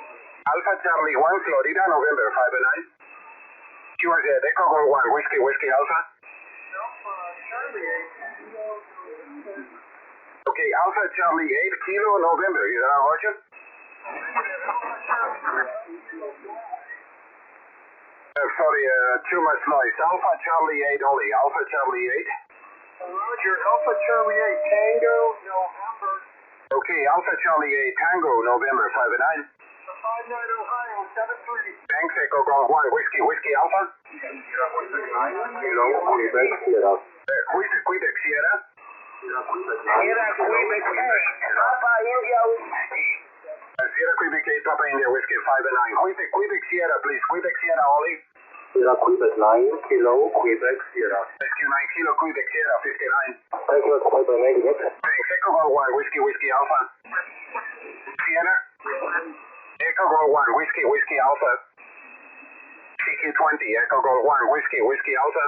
Alpha Charlie 1, Florida, November 5 and 9. QRZ, Echo Golf 1, Whiskey, Whiskey Alpha. Okay, Alpha Charlie 8, Kilo, November, is that Roger? Sorry, too much noise. Alpha Charlie 8 only. Alpha Charlie 8. Roger, Alpha Charlie 8, Tango, November. Okay, Alpha Charlie 8, Tango, November 5 and 9. 59 Ohio, 73. Thanks, Echo Golf 1, Whiskey, Whiskey Alpha. Kilo, Quebec, Sierra. Quebec, Sierra. Sierra Quebec 8, Papa India. Sierra Quebec 8, Papa India, Whiskey 5 and 9. Quebec Sierra, please. Quebec Sierra only. Sierra Quebec 9, Kilo, Quebec, Sierra. Rescue 9, Kilo, Quebec Sierra 59. Thank you, Quebec 9, good. Thanks, Echo Golf 1, Whiskey, Whiskey Alpha. Sierra. Echo Golf 1, Whiskey, Whiskey Alpha. CQ20, Echo Golf 1, Whiskey, Whiskey Alpha.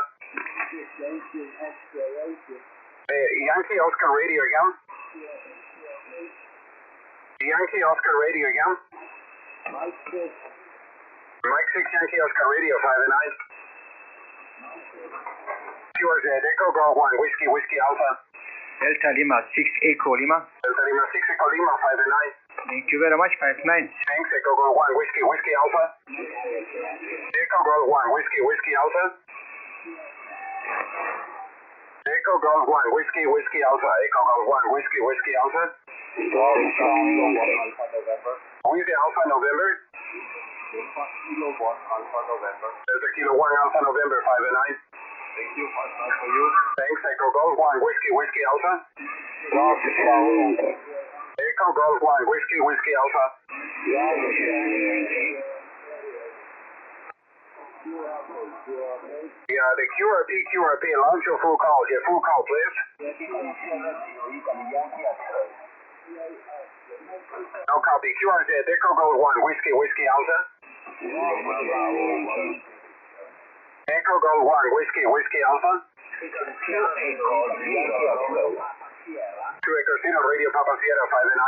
Yankee Oscar Radio again. Yankee Oscar Radio again. Mike 6 Yankee Oscar Radio 5 and 9. QRZ, Echo Golf 1, Whiskey, Whiskey Alpha. Delta Lima 6 Echo Lima. Delta Lima 6 Echo Lima 5 and 9. Thank you very much, 5-9. Thanks, Echo Golf 1, Whiskey, Whiskey Alpha. Echo Golf 1, Whiskey, Whiskey Alpha. Echo Golf 1, Whiskey, Whiskey Alpha. Echo Golf 1, Whiskey, Whiskey Alpha. Who is the Alpha November? Kilo 1, Alpha November. Delta Kilo 1, Alpha November 5 and 9. Thank you, 5-9 for you. Thanks, Echo Golf 1, Whiskey, Whiskey Alpha. Echo Golf 1, Whiskey, Whiskey Alpha. Yeah, the QRP, launch your full call. Your full call, please. No copy. QRZ, Echo Golf 1, Whiskey, Whiskey Alpha. Echo Golf 1, Whiskey, Whiskey Alpha. 2 Echo Zero Radio Papa Sierra 5 and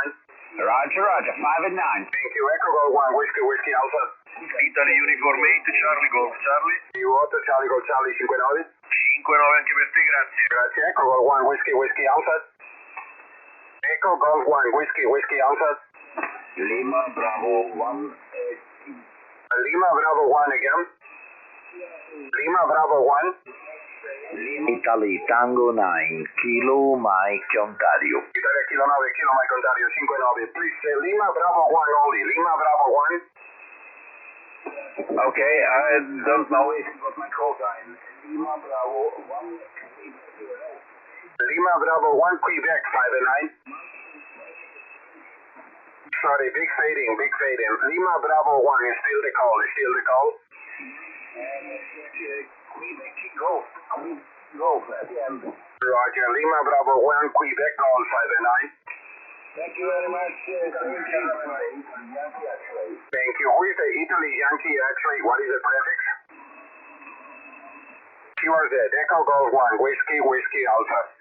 9. Roger, Roger, 5 and 9. Thank you. Echo Golf 1, Whiskey, Whiskey Alpha. Italy Uniform 8, Charlie Golf Charlie. EU8, Charlie Golf Charlie 59. 5-9 anche per te, grazie. Grazie. Echo Golf 1, Whiskey, Whiskey Alpha. Echo Golf 1, Whiskey, Whiskey Alpha. Lima Bravo 1. Lima Bravo 1 again. Lima Bravo 1. Italy Tango 9, Kilo Mike Ontario. Italia Kilo 9, Kilo Mike Ontario 59. Please, Lima Bravo 1 only. Lima Bravo 1. Okay, I don't know if it was my call sign. Lima Bravo 1. Lima Bravo 1, Quebec 5 and 9. Sorry, big fading, big fading. Lima Bravo 1 is still the call, is still the call. Quebec Golf. Golf at the end. Roger, Lima Bravo 1, Quebec call 5 and 9. Thank you very much. Thank you. Who is the Italy Yankee X-ray? What is the prefix? QRZ, Echo Golf 1, Whiskey, Whiskey Alpha.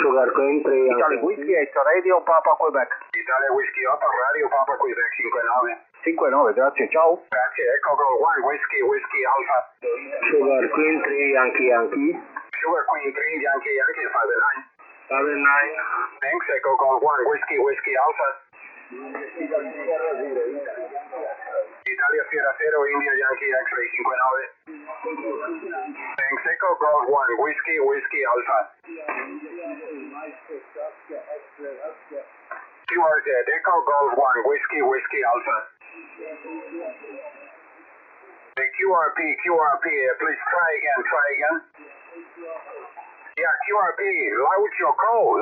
Sugar Queen 3. Italy Whiskey 8, Radio Papa Quebec. Italia Whiskey 8, Radio Papa Quebec 59. 5-9, grazie, ciao. Grazie, Echo Golf 1, Whiskey, Whiskey Alpha. Sugar Queen 3, Yankee. Sugar Queen 3, Yankee 5 and 9. 5 and 9. Thanks, Echo Golf 1, Whiskey, Whiskey Alpha. Italia Sierra 0, India Yankee X-ray 59. Thanks, Echo Golf 1, Whiskey, Whiskey Alpha. QRZ, Echo Golf 1, Whiskey, Whiskey Alpha. The QRP, please try again. Yeah, QRP, launch your call.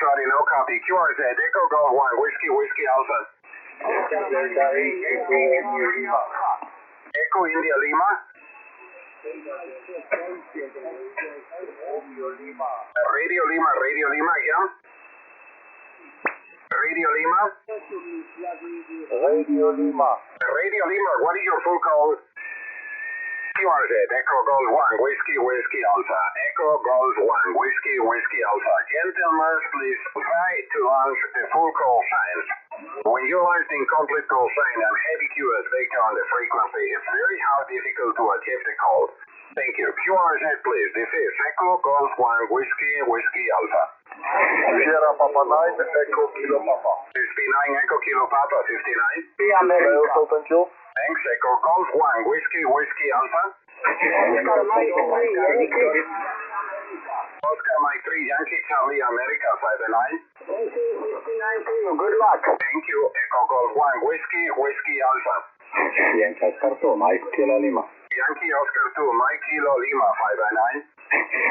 Sorry, no copy. QRZ, Echo Golf 1, Whiskey, Whiskey Alpha. Echo India Lima. Radio Lima, yeah. Radio Lima. Radio Lima, what is your full call? QRZ, Echo Golf 1, Whiskey Alpha. Echo Golf 1, Whiskey Alpha. Gentlemen, please try to launch the full call signs. When you launch the incomplete call sign and heavy QRZ back on the frequency, it's very difficult to achieve the call. Thank you. QRZ, please. This is Echo Golf 1, Whiskey Alpha. Sierra Papa 9, Echo Kilo Papa. 59, Echo Kilo Papa, 59. Thank you. Thanks, Echo Golf 1, Whiskey Alpha. Oscar Mike 3, Yankee Charlie America 59. Good luck. Thank you, Echo Golf 1, Whiskey Alpha. Yankee Oscar 2, Mike Kilo Lima. Yankee Oscar 2, Mike Kilo Lima 509.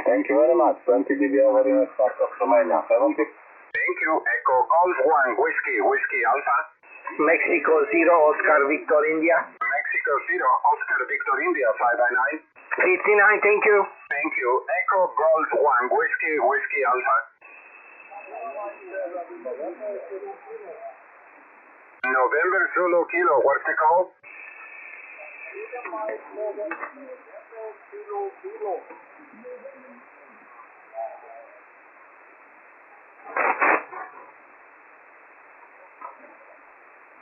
Thank you very much. 20 dB over in start of Romania. 70. Thank you, Echo Golf 1, Whiskey Alpha. Mexico 0, Oscar Victor India. Mexico 0, Oscar Victor India 509. 59, thank you. Thank you, Echo Golf 1, Whiskey Alpha. November Zulu Kilo, what's the call?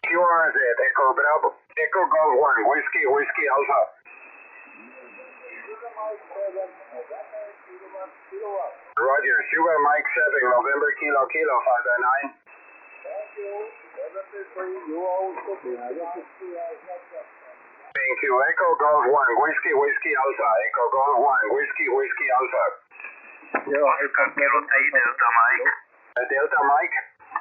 QRZ, Echo Bravo, Echo Golf 1, Whiskey Alpha. Roger, Sugar Mike 7, November Kilo 509. Thank you, Echo Golf 1, Whiskey Alpha, Echo Golf 1, Whiskey Alpha. Oscar Kilo 3, Delta Mike. Delta Mike.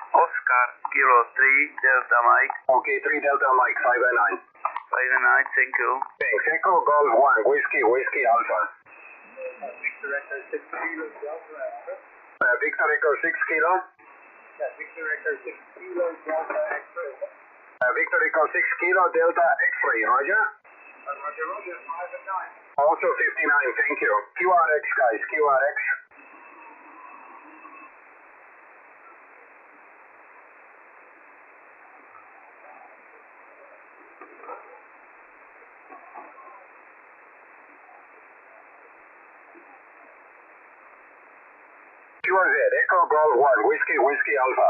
Oscar Kilo 3, Delta Mike. Okay, 3 Delta Mike 509. 59, thank you. Thanks, Echo Golf 1, Whiskey Alpha. Victor Echo 6 Kilo Delta Extra. Victor Echo 6 Kilo. Victor Echo 6 Kilo Delta Extra. Victor Echo 6 Kilo Delta X-ray, Roger. Roger, 5 and 9. Also 59, thank you. QRX guys, QRX. QRZ, Echo Golf 1, Whiskey Alpha.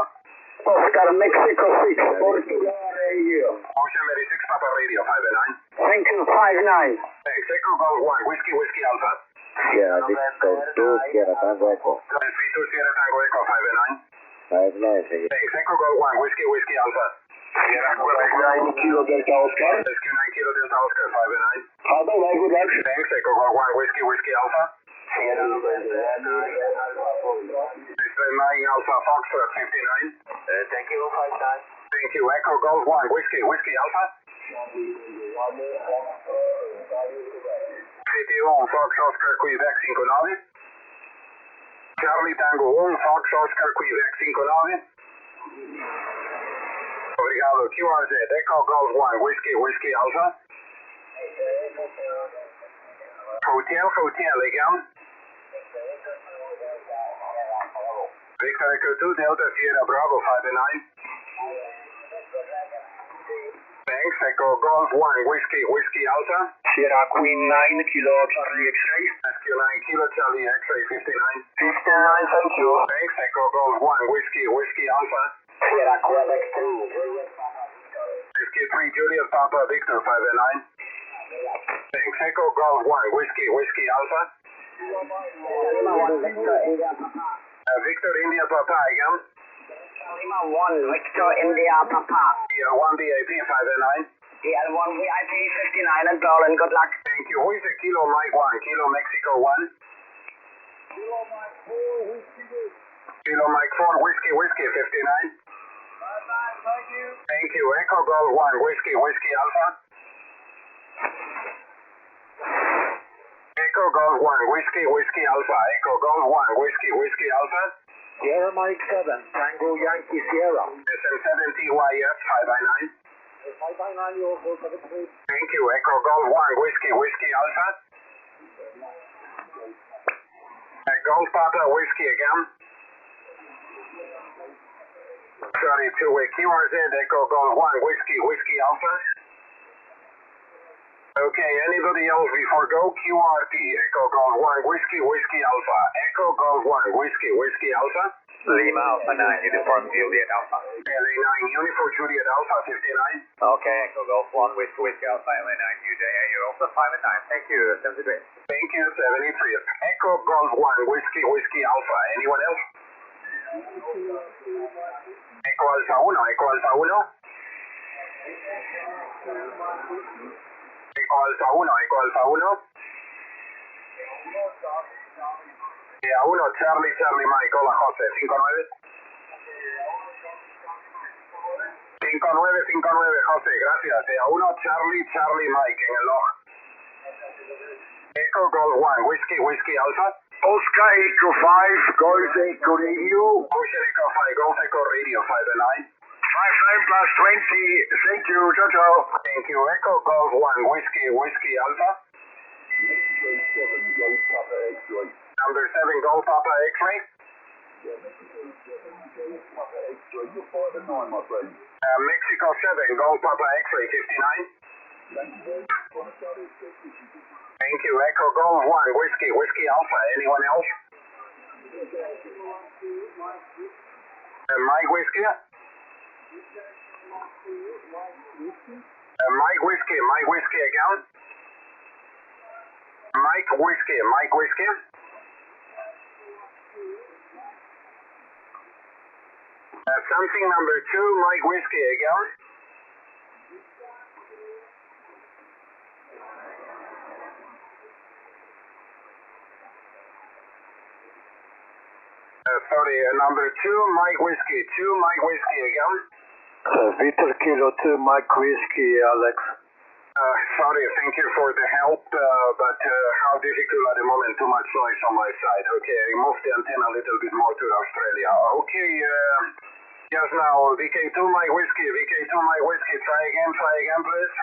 Oscar Mexico 6, Portugal Radio. Ocean Mary 6 Papa Radio 509. Thank you, 59. Thanks, Echo Golf 1, Whiskey Alpha. Sierra Victor 2, Sierra Tango Echo. SV2 Sierra Tango Echo 509. 59, thank you. Thanks, Echo Golf 1, Whiskey Alpha. Sierra 9 Kilo Delta Oscar. SQ9 Kilo Delta Oscar 509. Pardon, good luck. Thanks, Echo Golf 1, Whiskey Alpha. Sierra 9 Alpha Foxtrot 59. Thank you, 59. Thank you, Echo Golf 1, Whiskey Alpha. CTO Fox Oscar Quebec 59. Charlie Tango 1, Fox Oscar Quebec 59. Obrigado, QRZ, Echo Golf 1, Whiskey Alpha. Hotel again. Victor Echo 2, Delta Sierra Bravo 59. Thanks, Echo Golf 1, Whiskey Alpha. Sierra Queen 9 Kilo Charlie X-ray. SQ9 Kilo Charlie X-ray 59. 59, thank you. Thanks, Echo Golf 1, Whiskey Alpha. Sierra Quebec 2. SQ3 Juliet Papa Victor 509. Thanks, Echo Golf 1, Whiskey Alpha. Victor India Papa again. Lima 1, Victor India Papa. DL1 VIP 509. DL1 VIP 59 and Berlin, good luck. Thank you. Who is the Kilo Mike 1? Kilo Mexico 1. Kilo Mike 4, Whiskey 59. Thank you. Echo Golf 1, Whiskey Alpha. Echo Golf 1, Whiskey Alpha. Echo Golf 1, Whiskey Alpha. Sierra Mike 7, Tango Yankee Sierra. SM7TYS 509. 559, your full coverage. Thank you. Echo Golf 1, Whiskey Alpha. Golf Papa Whiskey again. Sorry, two-way QRZ, Echo Golf 1, Whiskey Alpha. Okay, anybody else before go? QRT, Echo Golf 1, Whiskey Alpha. Echo Golf 1, Whiskey Alpha. Lima Alpha 9, uniform Juliet Alpha. LA 9, uniform Juliet Alpha 59. Okay, Echo Golf 1, Whiskey Alpha, LA 9, UJA, you're also 5 and 9. Thank you, 73. Thank you, 73. Echo Golf 1, Whiskey Alpha. Anyone else? Echo Alpha 1, Echo Alpha 1. Echo Alpha 1, Echo Alpha 1. Yeah, 1, Charlie Mike, hola José, 59. 59, José, gracias. 1, Charlie Mike en el log. Echo Golf 1, Whiskey Alpha. Oscar Echo 5, Golf Echo Radio. Ocean Echo 5, Golf Echo Radio 5 and 9. 59 plus 20. Thank you. Ciao, ciao. Thank you. Echo Golf 1, Whiskey Alpha. Number 7, Golf Papa X-Ray. Mexico 7, Golf Papa X-Ray 59. Thank you. Echo Golf 1, Whiskey Alpha. Anyone else? Mike Whiskey. Mike Whiskey again. Mike Whiskey. Something number 2, Mike Whiskey again. Sorry, number 2, Mike Whiskey. 2, Mike Whiskey again. Victor Kilo 2, Mike Whiskey, Alex. Sorry, thank you for the help, but how difficult at the moment, too much noise on my side. Okay, I moved the antenna a little bit more to Australia. Okay, just now, VK2 Mike Whiskey, try again please.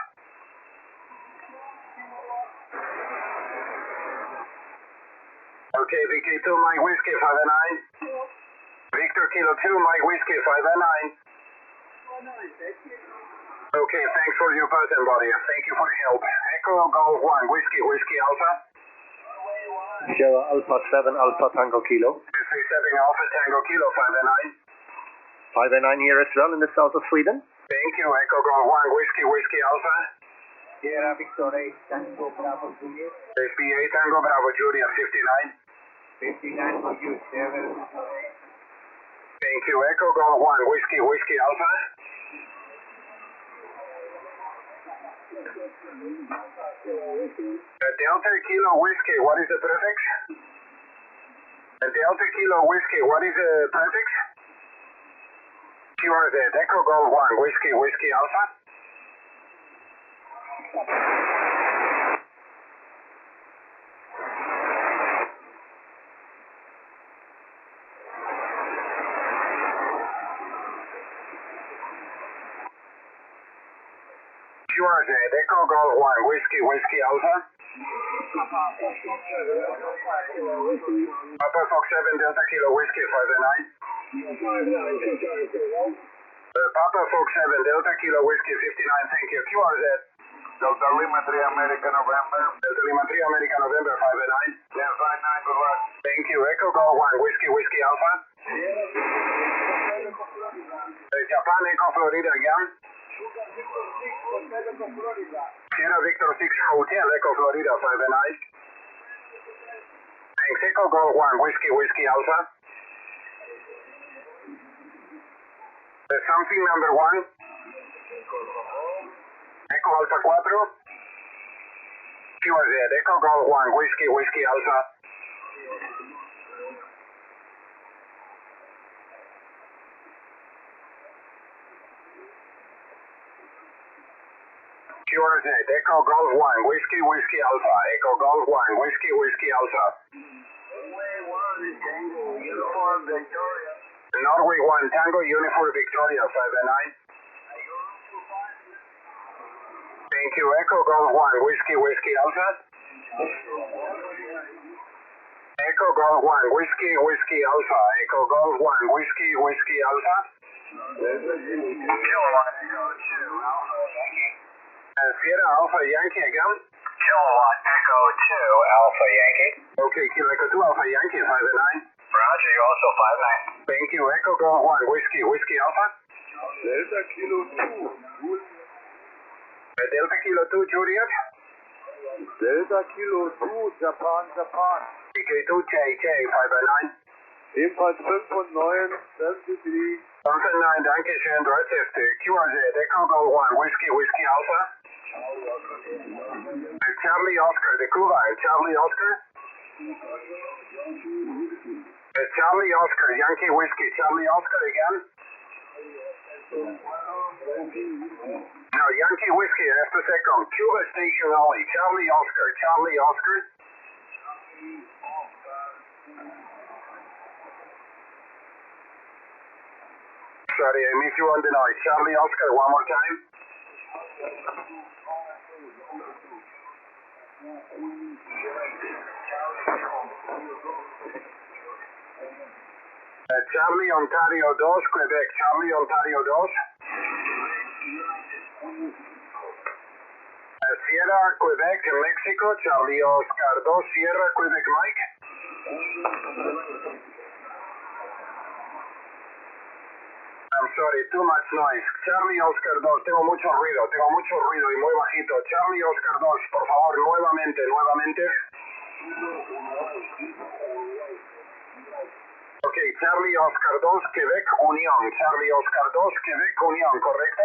Okay, VK2 Mike Whiskey 5 and 9. Victor Kilo 2 Mike Whiskey 5 and 9. Okay, thanks for your pattern, buddy. Thank you for the help. Echo Golf 1, Whiskey Alpha. Sierra Alpha 7, Alpha Tango Kilo. 7 Alpha Tango Kilo 5 and 9. 5 and 9 here as well in the south of Sweden. Thank you. Echo Golf 1, Whiskey Alpha. Sierra Victor 8, Tango Bravo Juliet. SBA Tango Bravo Juliet 59. 59 for you, Sierra. Thank you. Echo Golf 1, Whiskey Alpha. Delta Kilo Whiskey, what is the prefix? Delta Kilo Whiskey, what is the prefix? QRZ, Echo Golf 1, Whiskey Alpha. QRZ, Echo Golf 1, Whiskey Alpha. Papa Fox 7, Delta Kilo Whiskey 5 and 9. Papa Fox 7, Delta Kilo Whiskey 59, thank you. QRZ. Delta Lima 3 American November. Delta Lima 3 American November 5 and 9. 1059, good luck. Thank you. Echo Golf 1, Whiskey Alpha. Japan Echo Florida again. Sierra Victor 6 Hotel Echo Florida 5 and 9. Thanks. Echo Golf 1, Whiskey Alpha. Something number 1. Echo Alpha 4. QRZ, Echo Golf 1, Whiskey Alpha. QRZ, Echo Golf 1, Whiskey Alpha. Echo Golf 1, Whiskey Alpha. Norway 1, Tango Uniform Victoria 5 and 9. Thank you. Echo Golf 1, Whiskey Alpha. Echo Golf 1, Whiskey, Whiskey Alpha. Echo Golf 1, Whiskey, Whiskey Alpha. Kilowatt Echo 2 Alpha Yankee. Sierra Alpha Yankee again. Kilowatt Echo 2 Alpha Yankee. Okay, Kilo Echo 2 Alpha Yankee 5 and 9. Roger, you also 5-9. Thank you. Echo Golf 1, Whiskey, Whiskey Alpha. Delta Kilo 2. Delta Kilo 2 Juliet. Delta Kilo 2, Japan, Japan. DK2 JJ 5 and 9. Ebenfalls 5 und 9, 73. 9, danke schön, 350. QRZ, Echo Golf 1, Whiskey, Whiskey Alpha. Charlie Oscar, the Cuba, Charlie Oscar. Charlie Oscar, Yankee Whiskey, Charlie Oscar again. No, Yankee Whiskey, after second. Cuba station only, Charlie Oscar, Charlie Oscar. Sorry, I missed you on the noise. Charlie Oscar, one more time. Charlie Ontario 2, Quebec. Charlie Ontario 2. Sierra, Quebec, Mexico. Charlie Oscar 2, Sierra, Quebec, Mike. I'm sorry, too much noise. Charlie Oscar 2, tengo mucho ruido y muy bajito. Charlie Oscar 2, por favor, nuevamente. Ok, Charlie Oscar 2, Quebec, Unión. Charlie Oscar 2, Quebec, Unión, ¿correcto?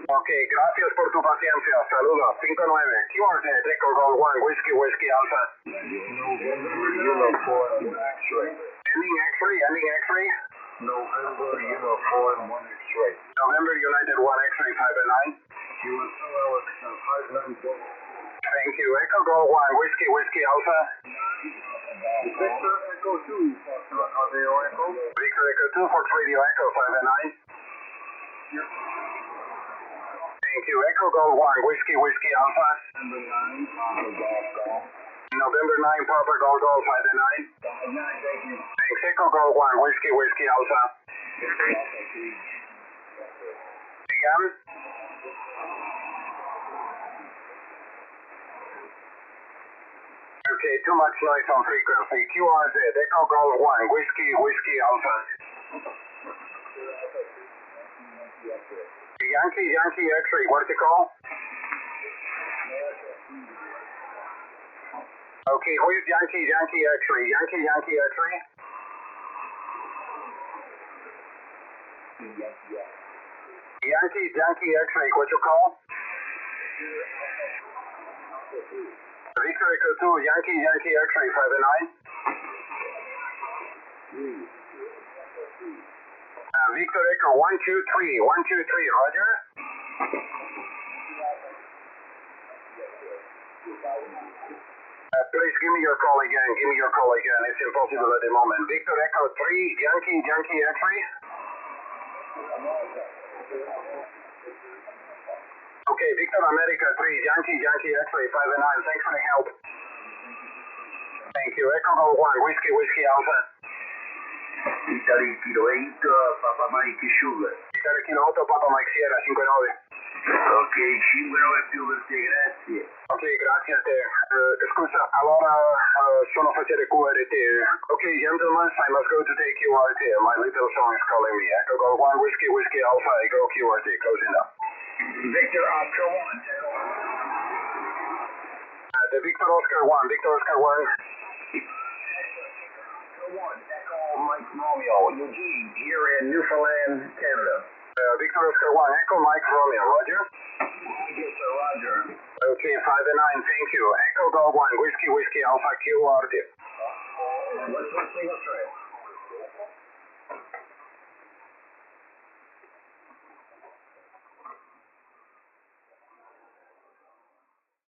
Ok, gracias por tu paciencia. Saludos. 5-9. QRZ, Echo Golf 1, Whiskey, Whiskey Alpha. Ending X-ray. November Uniform 1 X-ray. November United 1 X-ray 5 and 9. USA Alex 594. Thank you. Echo Golf 1, Whiskey, Whiskey Alpha. Victor Echo 2, Fox Radio Echo. Victor Echo 2, Fox Radio Echo 5 and 9. Thank you. Echo Golf 1, Whiskey, Whiskey Alpha. November 9, Papa Golf Golf 5 and 9. Thanks. Echo Golf 1, Whiskey, Whiskey Alpha. Again. Okay, too much noise on frequency. QRZ, Echo Golf 1, Whiskey, Whiskey Alpha. Yankee X-ray, what's it called? Okay, who is Yankee X-ray? Yankee X-ray? Yankee X-ray, what you call? Victor Echo 2, Yankee X-ray 5 and 9. Victor Echo 1, 2, 3, 1, 2, 3, Roger. Please give me your call again. It's impossible at the moment. Victor Echo 3, Yankee X-ray. Okay, Victor America 3, Yankee X-ray 5 and 9. Thanks for the help. Thank you. Echo Golf 1, Whiskey, Whiskey Alpha. Italy Kilo 8, Papa Mike Sugar. Italy Kilo 8, Papa Mike Sierra 5-9. Ok, 5-9 più per te, grazie. Ok, grazie a te. Scusa, allora sono facere QRT. Ok, gentlemen, I must go to take QRT. My little son is calling me. Echo Golf 1, Whiskey, Whiskey Alpha, I go QRT, closing up. Victor Oscar 1. The Victor Oscar 1, Victor Oscar 1. Echo Mike Romeo, Eugene, here in Newfoundland, Canada. Victor Oscar 1, Echo Mike Romeo, Roger? Yes, sir, Roger. Okay, 5 and 9, thank you. Echo Golf 1, Whiskey, Whiskey Alpha, QRT. What's the single trail?